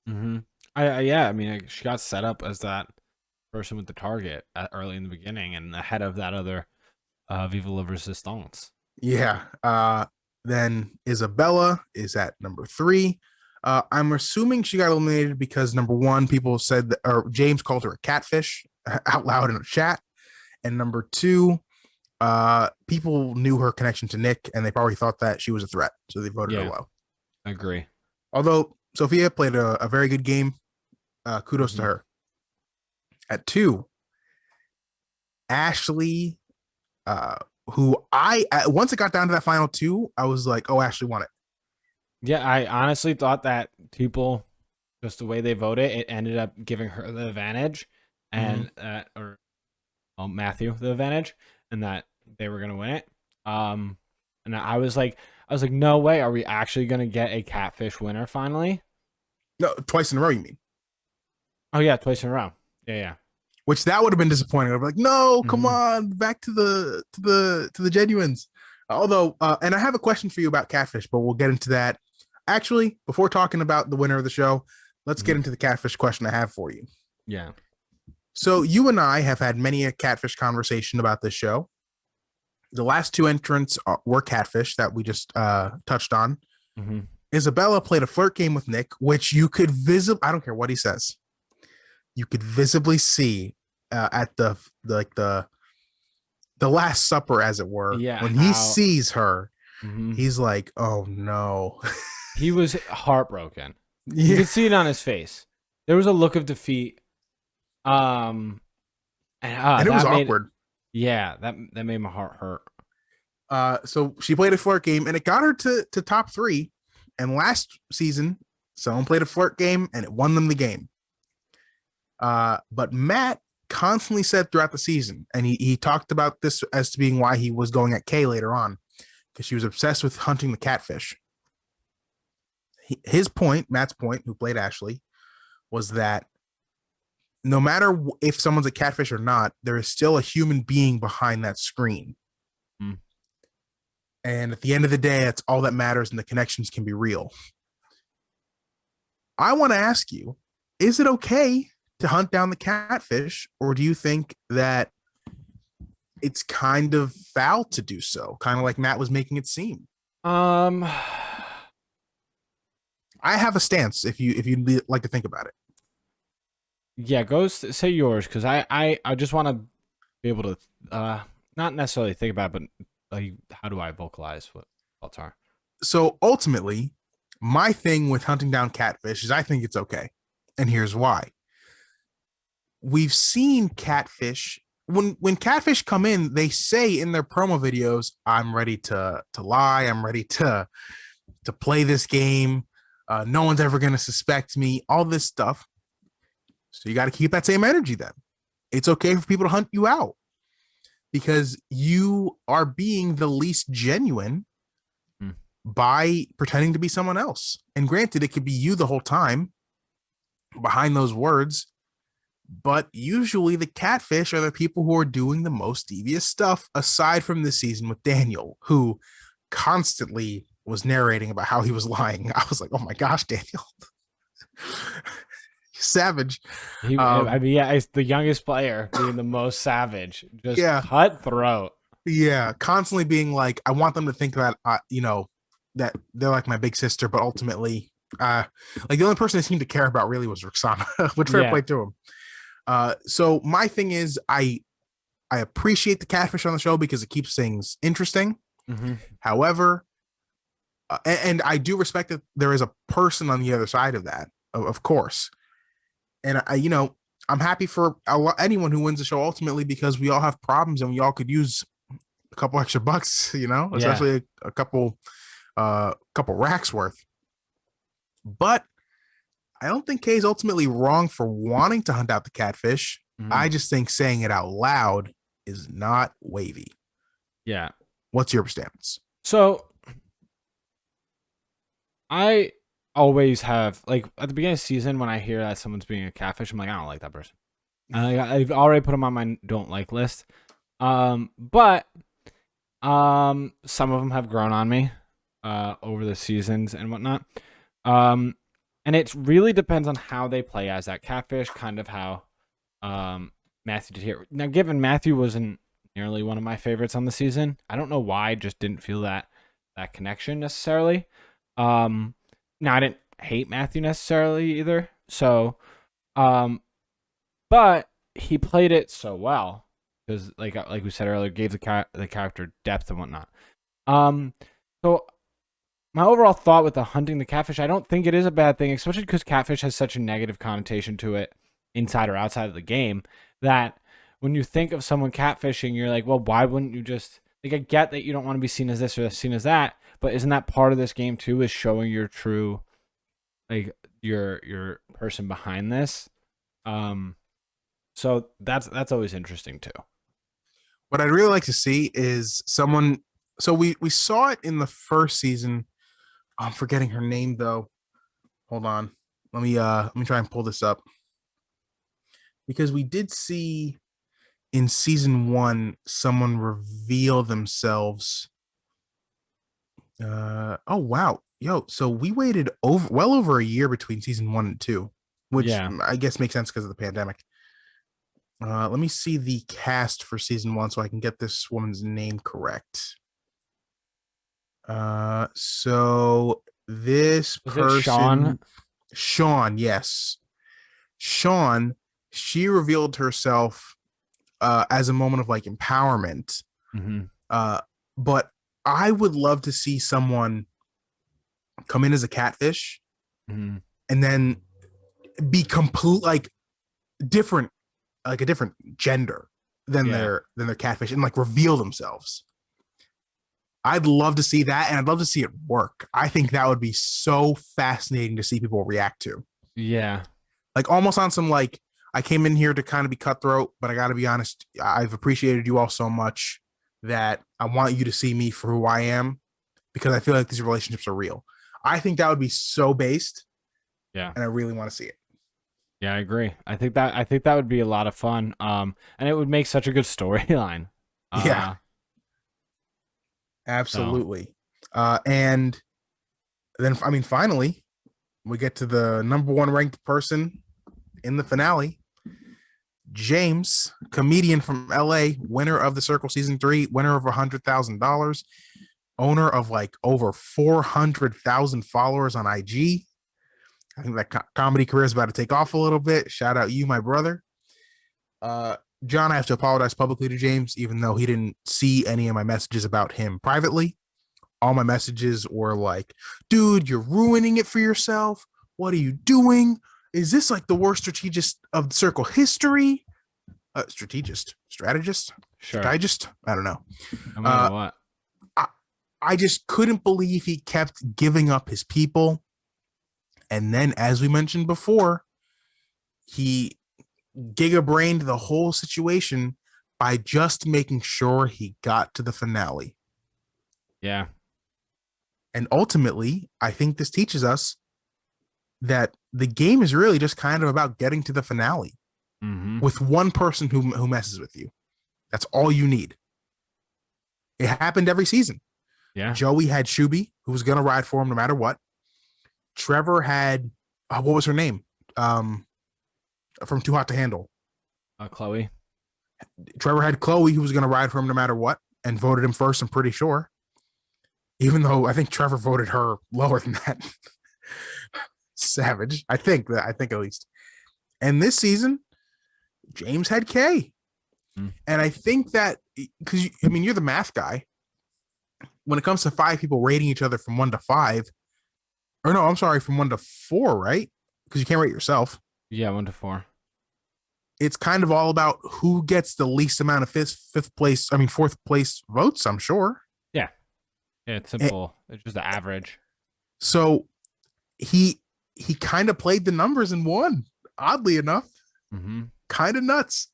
Mm-hmm. I mean, she got set up as that person with the target early in the beginning and ahead of that other Viva la Resistance. Yeah. Then Isabella is at number 3. I'm assuming she got eliminated because number 1, people said that, or James called her a catfish out loud in a chat. And number 2, people knew her connection to Nick and they probably thought that she was a threat. So they voted her low. I agree. Although Sophia played a very good game. Kudos to her. At 2, Ashley, who once it got down to that final 2, I was like, oh, Ashley won it. Yeah, I honestly thought that people, just the way they voted, it ended up giving her the advantage, and Matthew the advantage, and that they were gonna win it. And I was like, no way, are we actually gonna get a Catfish winner finally? No, twice in a row, you mean? Oh yeah, twice in a row. Yeah. Which that would have been disappointing. I'd be like, no, come on, back to the genuines. Although, and I have a question for you about Catfish, but we'll get into that. Actually, before talking about the winner of the show, let's get into the Catfish question I have for you. Yeah. So you and I have had many a Catfish conversation about this show. The last 2 entrants were Catfish that we just touched on. Isabella played a flirt game with Nick, which you could I don't care what he says. You could visibly see at the Last Supper, as it were. Yeah, when he sees her, he's like, "Oh no!" He was heartbroken. You could see it on his face. There was a look of defeat. And it was awkward. That made my heart hurt. So she played a flirt game, and it got her to top 3. And last season, someone played a flirt game, and it won them the game. But Matt constantly said throughout the season, and he talked about this as to being why he was going at Kay later on, because she was obsessed with hunting the catfish. His point, Matt's point, who played Ashley, was that no matter if someone's a catfish or not, there is still a human being behind that screen. And at the end of the day, that's all that matters, and the connections can be real. I want to ask you, is it okay to hunt down the catfish, or do you think that it's kind of foul to do so, kind of like Matt was making it seem? I have a stance if you'd like to think about it. Yeah, go say yours, because I just want to be able to not necessarily think about it, but like, how do I vocalize what thoughts are? So ultimately, my thing with hunting down catfish is I think it's okay. And here's why. We've seen catfish. When catfish come in, they say in their promo videos, I'm ready to lie. I'm ready to play this game. No one's ever going to suspect me. All this stuff. So you got to keep that same energy then. It's okay for people to hunt you out because you are being the least genuine by pretending to be someone else. And granted, it could be you the whole time behind those words, but usually the catfish are the people who are doing the most devious stuff, aside from this season with Daniel, who constantly was narrating about how he was lying. I was like, oh my gosh, Daniel. savage. I mean, yeah, it's the youngest player being the most savage, just Yeah, cutthroat. yeah, constantly being like, I want them to think that, that they're like my big sister, but ultimately, uh, like the only person they seemed to care about really was Roxana, which fair Yeah. play to him. So my thing is, I appreciate the catfish on the show because it keeps things interesting. Hmm. However, and I do respect that there is a person on the other side of that, of course. And I'm happy for anyone who wins the show ultimately because we all have problems and we all could use a couple extra bucks, Yeah. especially a couple racks worth. But I don't think Kay's ultimately wrong for wanting to hunt out the catfish. Hmm. I just think saying it out loud is not wavy. Yeah. What's your stance? So I always have like at the beginning of the season when I hear that someone's being a catfish, I'm like, I don't like that person. I've already put them on my don't like list. But some of them have grown on me over the seasons and whatnot. Um, and it really depends on how they play as that catfish, kind of how Matthew did here. Now, given Matthew wasn't nearly one of my favorites on the season, I don't know why. I just didn't feel that connection necessarily. Um, Now I didn't hate Matthew necessarily either. So, um, but he played it so well because, like we said earlier, gave the character depth and whatnot. Um, so my overall thought with the hunting the catfish, I don't think it is a bad thing, especially because catfish has such a negative connotation to it, inside or outside of the game, that when you think of someone catfishing, you're like, well, why wouldn't you just like? I get that you don't want to be seen as this or seen as that, but isn't that part of this game too? Is showing your true, like your person behind this. Um, so that's always interesting too. What I'd really like to see is someone. So we saw it in the first season. I'm forgetting her name though. Hold on. Let me try and pull this up because we did see in season 1 someone reveal themselves. Oh wow. Yo, so we waited over a year between season 1 and 2, which Yeah. I guess makes sense because of the pandemic. Let me see the cast for season 1 so I can get this woman's name correct. So this Was it Sean? person, Sean, yes. Sean, she revealed herself as a moment of like empowerment. Mm-hmm. Uh, but I would love to see someone come in as a catfish Mm-hmm. and then be complete like different, like a different gender Yeah. than their catfish and like reveal themselves. I'd love to see that and I'd love to see it work. I think that would be so fascinating to see people react to. Yeah. Like almost on some like I came in here to kind of be cutthroat, but I got to be honest, I've appreciated you all so much that I want you to see me for who I am because I feel like these relationships are real. I think that would be so based Yeah. and I really want to see it. Yeah, I agree. I think that would be a lot of fun. And it would make such a good storyline. Yeah, Uh, so absolutely. And then I mean finally we get to the number 1 ranked person in the finale. James, comedian from LA, winner of the Circle season 3, winner of $100,000, owner of like over 400,000 followers on IG. I think that comedy career is about to take off a little bit. Shout out you, my brother. Uh, John, I have to apologize publicly to James, even though he didn't see any of my messages about him privately. All my messages were like, dude, you're ruining it for yourself. What are you doing? Is this like the worst strategist of Circle history? Strategist, sure, I don't know. no matter Uh, what. I, I just couldn't believe he kept giving up his people. And then, as we mentioned before, he gigabrained the whole situation by just making sure he got to the finale. Yeah. And ultimately, I think this teaches us that the game is really just kind of about getting to the finale Mm-hmm. with one person who messes with you. That's all you need. It happened every season. Yeah. Joey had Shuby, who was going to ride for him no matter what. Trevor had, what was her name? from Too Hot to Handle. Chloe. Trevor had Chloe, who was going to ride for him no matter what, and voted him first. I'm pretty sure, even though I think Trevor voted her lower than that. Savage. I think at least. And this season, James had Kay. And I think that because I mean, you're the math guy. When it comes to 5 people rating each other from 1 to 5, or no, I'm sorry, from 1 to 4, right? Because you can't rate yourself. Yeah, 1 to 4. It's kind of all about who gets the least amount of fourth place votes, I'm sure. Yeah, it's simple. It's just the average. So he kind of played the numbers and won, oddly enough. Kind of nuts.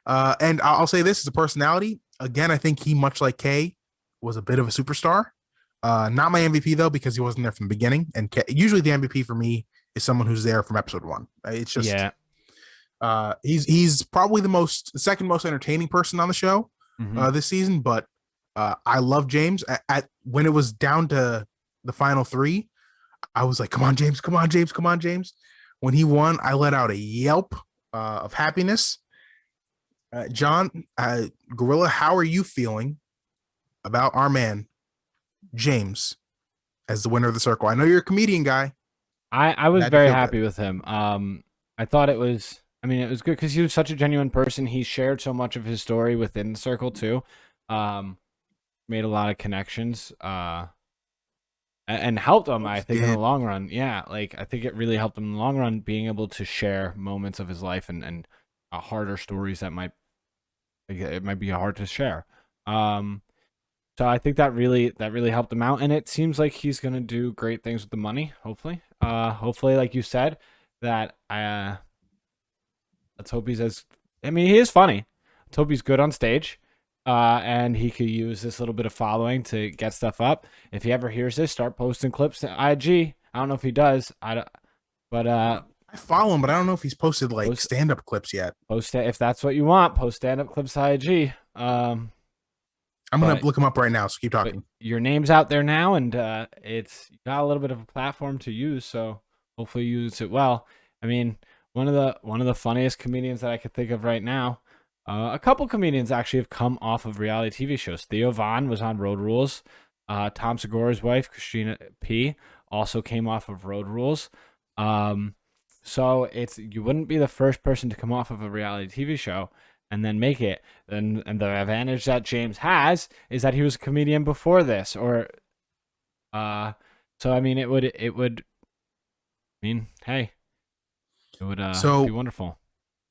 And I'll say this as a personality. Again, I think he, much like Kay, was a bit of a superstar. Not my MVP, though, because he wasn't there from the beginning. And Kay, usually the MVP for me is someone who's there from episode 1. It's just... Yeah. He's probably the second most entertaining person on the show this season, but I love James. When it was down to the final 3, I was like, come on, James, come on, James, come on, James. When he won, I let out a yelp of happiness. John, Gorilla, how are you feeling about our man James as the winner of the circle? I know you're a comedian guy. I was very happy with him. I thought it was good because he was such a genuine person. He shared so much of his story within the circle too. Made a lot of connections. And helped him, I think, in the long run. Yeah, like I think it really helped him in the long run, being able to share moments of his life and harder stories that might be hard to share. So I think that really helped him out, and it seems like he's gonna do great things with the money. Hopefully, like you said, that let's hope he's he is funny. Let's hope he's good on stage. And he could use this little bit of following to get stuff up. If he ever hears this, start posting clips to IG. I don't know if he does. I follow him, but I don't know if he's posted stand-up clips yet. Post it if that's what you want. Post stand-up clips to IG. I'm gonna look him up right now. So keep talking. Your name's out there now, and it's got a little bit of a platform to use. So hopefully you use it well. I mean, one of the funniest comedians that I could think of right now. A couple comedians actually have come off of reality TV shows. Theo Von was on Road Rules. Tom Segura's wife, Christina P., also came off of Road Rules. So you wouldn't be the first person to come off of a reality TV show and then make it. And the advantage that James has is that he was a comedian before this. So I mean, it would hey, it would be wonderful.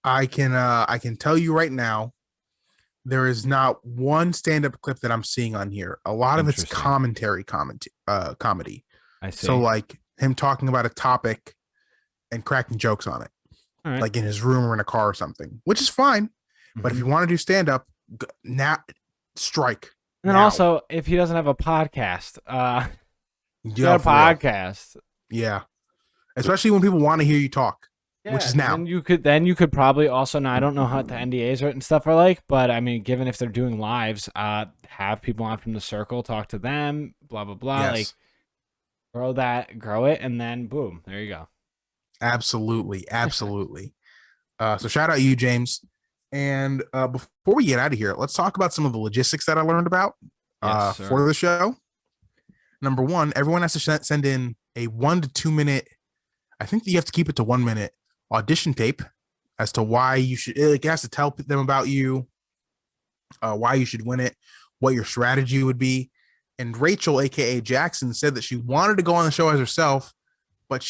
I can tell you right now, there is not one stand-up clip that I'm seeing on here. A lot of it's comedy. I see. So like him talking about a topic and cracking jokes on it, like in his room or in a car or something, which is fine. But if you want to do stand-up, now strike. And then also, if he doesn't have a podcast, Yeah, especially when people want to hear you talk. Yeah, which is now. And you could probably also, now I don't know how the NDAs and stuff are like, but I mean, given if they're doing lives, have people on from the circle, talk to them, blah blah blah, yes. Like grow it, and then boom, there you go. Absolutely. So shout out you, James. And before we get out of here, let's talk about some of the logistics that I learned about for the show. Number 1, everyone has to send in a 1 to 2 minute. I think that you have to keep it to 1 minute audition tape as to why you should. It has to tell them about you, why you should win it, what your strategy would be. And Rachel, aka Jackson, said that she wanted to go on the show as herself, but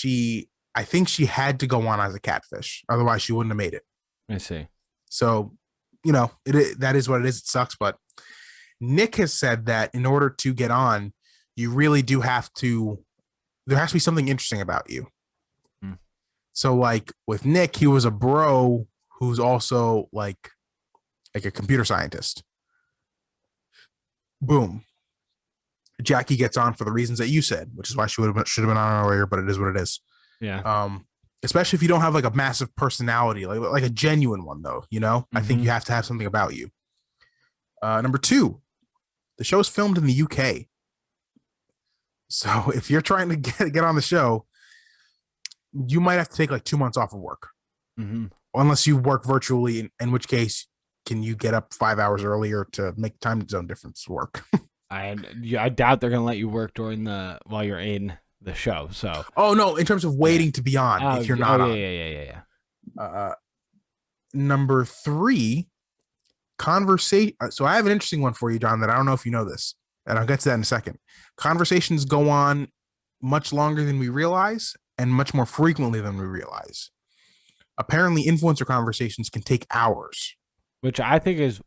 I think she had to go on as a catfish, otherwise she wouldn't have made it. I see. So, that is what it is. It sucks, but Nick has said that in order to get on, you really do have to. There has to be something interesting about you. So like with Nick, he was a bro who's also like a computer scientist. Boom. Jackie gets on for the reasons that you said, which is why she should have been on earlier, but it is what it is. Yeah. Especially if you don't have like a massive personality, like a genuine one though, I think you have to have something about you. Number 2, the show is filmed in the UK. So if you're trying to get on the show, you might have to take like 2 months off of work, unless you work virtually, in which case, can you get up 5 hours earlier to make time zone difference work? I doubt they're gonna let you work during the while you're in the show. So Oh no, in terms of yeah. waiting to be on Oh, if you're oh not yeah, on. yeah, yeah, yeah, yeah. Uh, Number three, conversation. So I have an interesting one for you, John, that I don't know if you know this, and I'll get to that in a second. Conversations go on much longer than we realize and much more frequently than we realize. Apparently, influencer conversations can take hours. Which I think is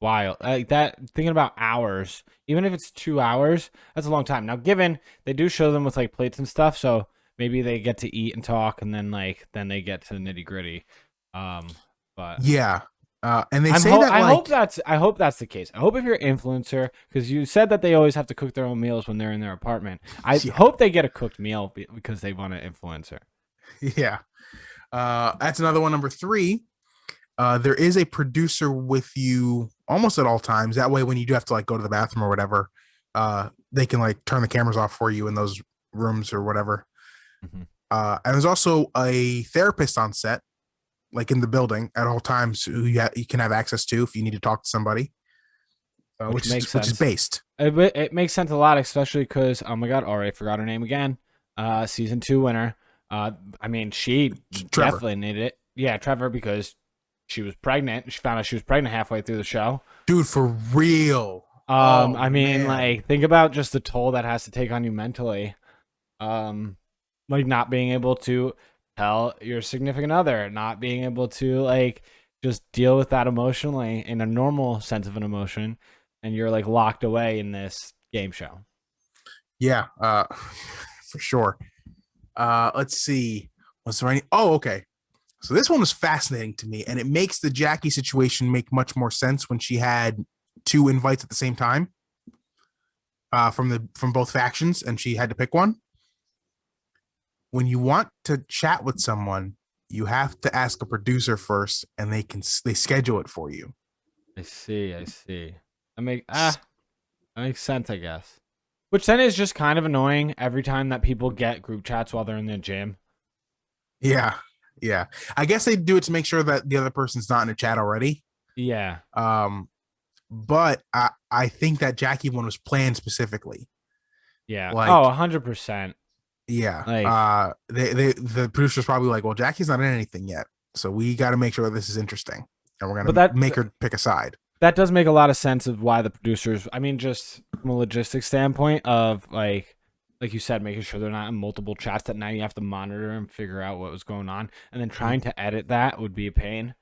wild. Like that, thinking about hours, even if it's 2 hours, that's a long time. Now, given they do show them with like plates and stuff, so maybe they get to eat and talk, and then they get to the nitty gritty. But Yeah. And they say that like, I hope that's the case. I hope if you're an influencer, because you said that they always have to cook their own meals when they're in their apartment. I yeah, hope they get a cooked meal because they want an influencer. yeah. That's another one. Number three, there is a producer with you almost at all times. That way, when you do have to like go to the bathroom or whatever, they can like turn the cameras off for you in those rooms or whatever. Mhm. And there's also a therapist on set, like in the building at all times, who you can have access to if you need to talk to somebody, Which makes which is sense. based. It makes sense a lot, especially because oh my god, already forgot her name again. Season 2 winner. I mean, she Trevor, definitely needed it. Yeah, Trevor, because she was pregnant. She found out she was pregnant halfway through the show. dude, for real. Oh I mean, man, like, think about just the toll that has to take on you mentally. Um, like not being able to tell your significant other, not being able to like just deal with that emotionally in a normal sense of an emotion, and you're like locked away in this game show. yeah, for sure. Let's see. Was there any? Oh, okay. So this one was fascinating to me, and it makes the Jackie situation make much more sense when she had two invites at the same time, from both factions, and she had to pick one. When you want to chat with someone, you have to ask a producer first, and they schedule it for you. I see. I see. That makes sense, I guess. Which then is just kind of annoying every time that people get group chats while they're in the gym. Yeah, yeah. I guess they do it to make sure that the other person's not in a chat already. Yeah. Um, but I think that Jackie one was planned specifically. Yeah. Oh, Like, 100%. yeah. Like, The producer's probably like, well, Jackie's not in anything yet, so we got to make sure this is interesting, and we're but gonna make her pick a side. that does make a lot of sense of why the producers, I mean, just from a logistics standpoint of like you said, making sure they're not in multiple chats that now you have to monitor and figure out what was going on. And then trying to edit that would be a pain.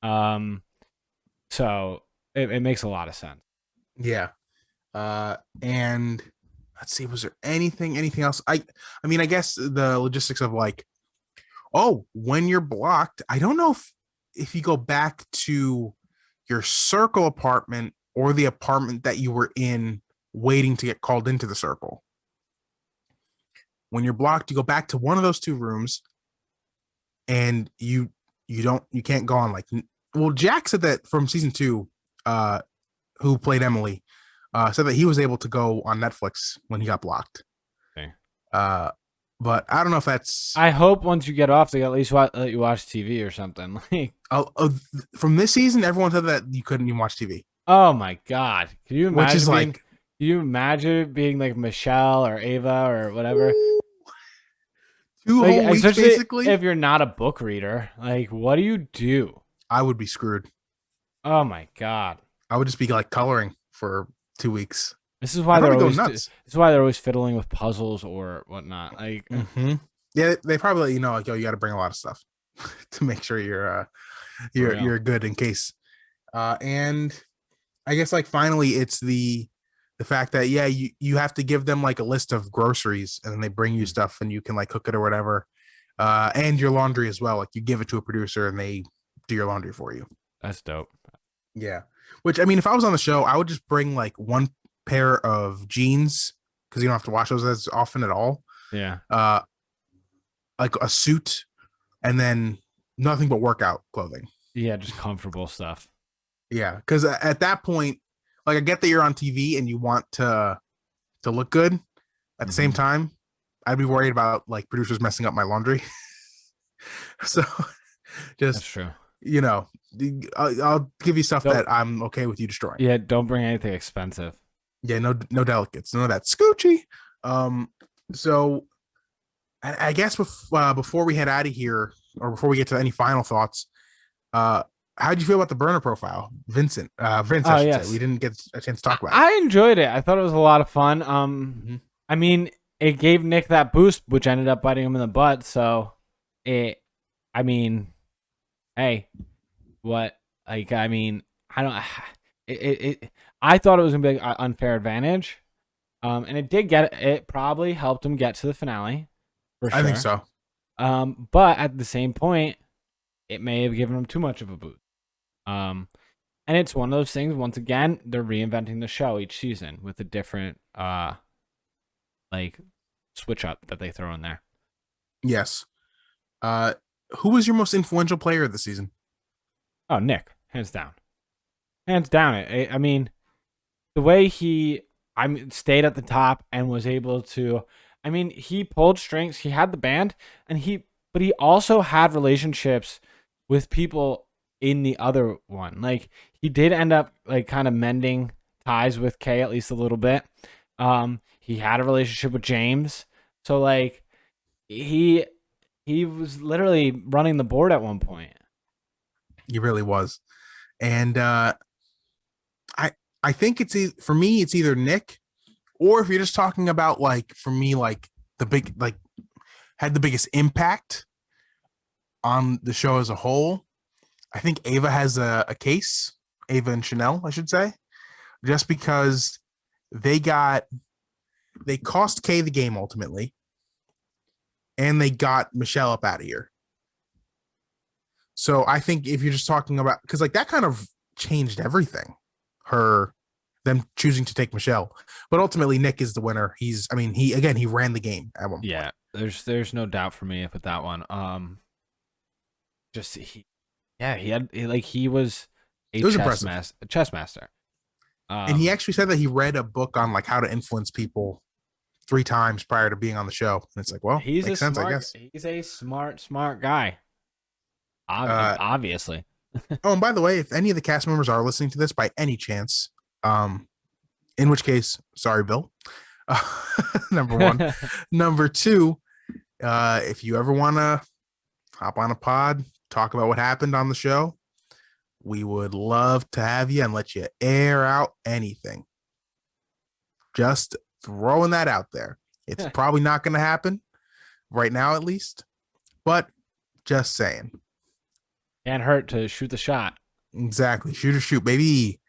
Um, so it makes a lot of sense. Yeah. And let's see, was there anything else? I mean, I guess the logistics of like, oh, when you're blocked, I don't know if you go back to your circle apartment or the apartment that you were in waiting to get called into the circle. When you're blocked, you go back to one of those two rooms, and you can't go on like, well, Jack said that from season two, uh who played Emily, said that he was able to go on Netflix when he got blocked. Okay. Uh, but I don't know if that's I hope once you get off, they at least let you watch TV or something. Like, from this season. Everyone said that you couldn't even watch TV, oh my god, which is like can you imagine being like Michelle or Ava or whatever? two Like, whole weeks especially basically. if you're not a book reader, like, what do you do? I would be screwed. Oh my god, I would just be like coloring for 2 weeks. this is I'd why probably go nuts. this is why they're always fiddling with puzzles or whatnot. Like, Mm-hmm. Yeah, they probably let you know like, yo, you got to bring a lot of stuff to make sure for real. you're good in case. And I guess like finally it's the fact that yeah, you have to give them like a list of groceries, and then they bring you stuff and you can like cook it or whatever. And your laundry as well. Like you give it to a producer and they do your laundry for you. That's dope. Yeah. Which I mean, if I was on the show, I would just bring like one pair of jeans because you don't have to wash those as often at all. Yeah, Uh, like a suit, and then nothing but workout clothing. yeah, just comfortable stuff. Yeah, because at that point, like I get that you're on TV and you want to look good. At the same Mhm. time, I'd be worried about like producers messing up my laundry. So That's just true. you know, I'll give you stuff Don't that I'm okay with you destroying. yeah, don't bring anything expensive. Yeah, no delicates, none of that scoochie. Um, so I guess before we head out of here, or before we get to any final thoughts, uh, how'd you feel about the burner profile, Vincent? Vince, I Oh should say. We yes, didn't get a chance to I, talk about it. I enjoyed it. I thought it was a lot of fun. Mhm. I mean, it gave Nick that boost, which ended up biting him in the butt. So, it. I mean, hey, what? Like, I mean, I don't. I thought it was gonna be an unfair advantage. And it did get it. Probably helped him get to the finale for I think sure. so. But at the same point, it may have given him too much of a boost. Um, and it's one of those things. Once again, they're reinventing the show each season with a different like switch up that they throw in there. Yes. Uh, who was your most influential player of the season? Oh, Nick, hands down, hands down. I mean, the way he, stayed at the top and was able to. I mean, he pulled strings. He had the band, but he also had relationships with people in the other one. Like he did end up like kind of mending ties with Kay at least a little bit. He had a relationship with James, so like he he was literally running the board at one point. He really was. And I I think for me it's either Nick, or if you're just talking about like for me like the big like had the biggest impact on the show as a whole. I think Ava has a case. Ava and Chanel, I should say, just because they got they cost Kay the game ultimately, and they got Michelle up out of here. So I think if you're just talking about, because like that kind of changed everything, her them choosing to take Michelle, but ultimately Nick is the winner. I mean, he ran the game at one point. Yeah, there's no doubt for me with that one. Just yeah, he was a It was impressive, chess master. and he Um, actually said that he read a book on like how to influence people 3 times prior to being on the show. And it's like, well, makes sense, I guess. he's a smart guy. Uh, Obviously. oh, and by the way, if any of the cast members are listening to this by any chance, in which case, sorry, Bill. Uh, number one. Number two, if you ever want to hop on a pod, talk about what happened on the show, we would love to have you and let you air out anything. Just throwing that out there. It's probably not going to happen right now, at least, but just saying. Can't hurt to shoot the shot. Exactly. Shoot or shoot, baby.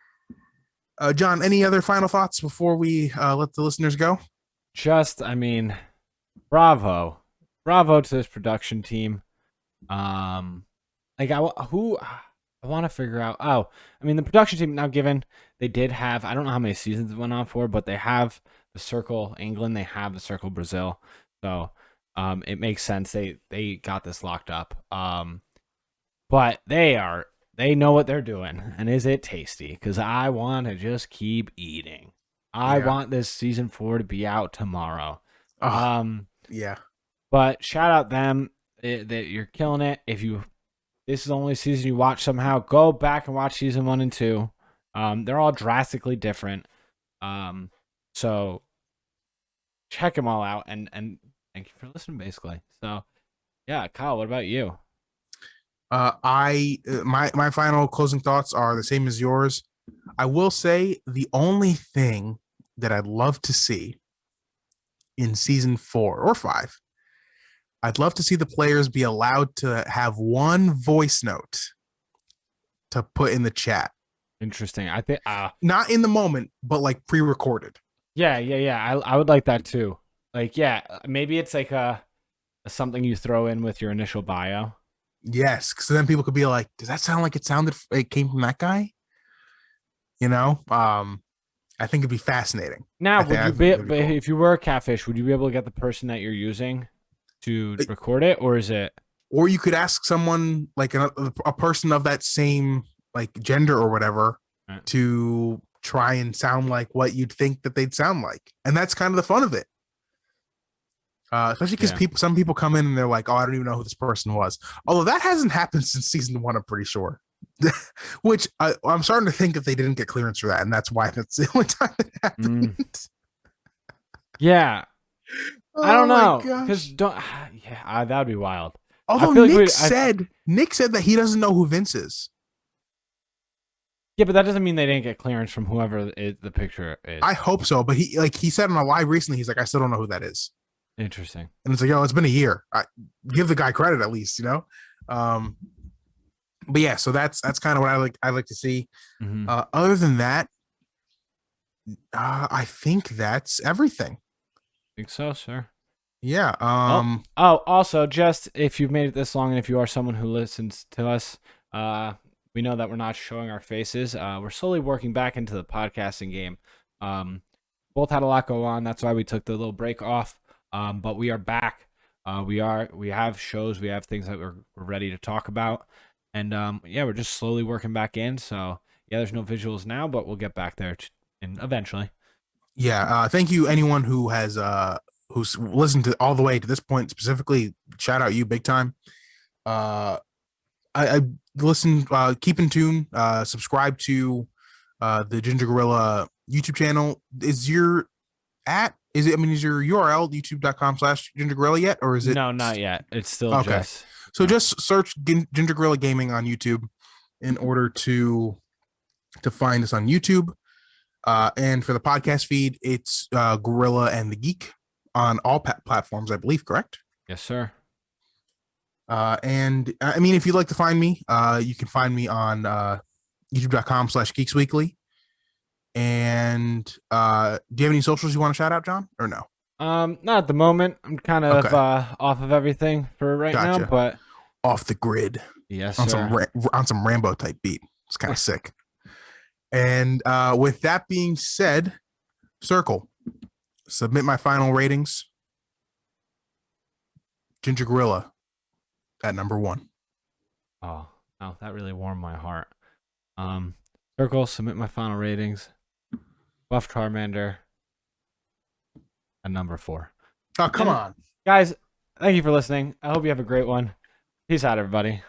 John, any other final thoughts before we let the listeners go? Just, I mean, bravo to this production team. Um, like who I want to figure out. Oh, I mean, the production team now given they did have, I don't know how many seasons it went on for, but they have the Circle England, they have the Circle Brazil, so it makes sense they got this locked up. But they know what they're doing, and is it tasty? Because I want to just keep eating. I Yeah. want this season 4 to be out tomorrow. Oh, Um, yeah. but shout out them that you're killing it. If you this is the only season you watch somehow, go back and watch season 1 and 2. They're all drastically different. So check them all out, and thank you for listening. Basically, so yeah, Kyle, what about you? My final closing thoughts are the same as yours. I will say the only thing that I'd love to see in season 4 or 5, I'd love to see the players be allowed to have one voice note to put in the chat. Interesting. I think Not in the moment, but like pre-recorded. yeah. I would like that too. Like yeah, maybe it's like a something you throw in with your initial bio. Yes, because then people could be like, "Does that sound like it came from that guy?" You know, I think it'd be fascinating. Now, would I you think be it'd be cool. if you were a catfish, would you be able to get the person that you're using to record it, or is it? Or you could ask someone like a person of that same like gender or whatever Right. to try and sound like what you'd think that they'd sound like, and that's kind of the fun of it. Especially because Yeah. some people come in and they're like, "Oh, I don't even know who this person was." Although that hasn't happened since season one, I'm pretty sure. Which I'm starting to think that they didn't get clearance for that, and that's why that's the only time it Mm, happened. yeah. I don't Oh my know, because gosh! don't. Yeah, that would be wild. I Although feel like we. I, Nick said that he doesn't know who Vince is. yeah, but that doesn't mean they didn't get clearance from whoever the picture I is. hope so, but he said on a live recently, he's like, I still don't know who that is, Interesting. and it's like, yo, it's been a year. Give the guy credit at least, you know. Um, but yeah, so that's kind of what I like to see. Mm-hmm. Other than that, I think that's everything. Think so, sir. Yeah. Well, oh, also, just if you've made it this long, and if you are someone who listens to us, uh, we know that we're not showing our faces. We're slowly working back into the podcasting game. Both had a lot go on. That's why we took the little break off. But we are back. We have shows. We have things that we're ready to talk about, and yeah, we're just slowly working back in. So yeah, there's no visuals now, but we'll get back there, and eventually. Yeah. Thank you, anyone who's listened to all the way to this point specifically. Shout out you big time. Uh, I listen. Keep in tune. Subscribe to the Ginger Gorilla YouTube channel. Is your at is it? I mean, is your URL youtube.com/Ginger Gorilla yet, or is it? No, not yet. It's still Okay. just So just search Ginger Gorilla Gaming on YouTube in order to find us on YouTube. And for the podcast feed, it's Gorilla and the Geek on all platforms, I believe. Correct. yes, sir. And I mean, if you'd like to find me, you can find me on youtube.com/Geeks Weekly. And do you have any socials you want to shout out, John, or no? Not at the moment. I'm kind of Okay, off of everything for right now, gotcha. but Off the grid yes, on sir. some Rambo type beat. It's kind of sick. And with that being said, Circle, submit my final ratings. Ginger Gorilla at number one. Oh, no, that really warmed my heart. Um, Circle, submit my final ratings. Buff Charmander at number 4. Oh, come And on. guys, thank you for listening. I hope you have a great one. Peace out, everybody.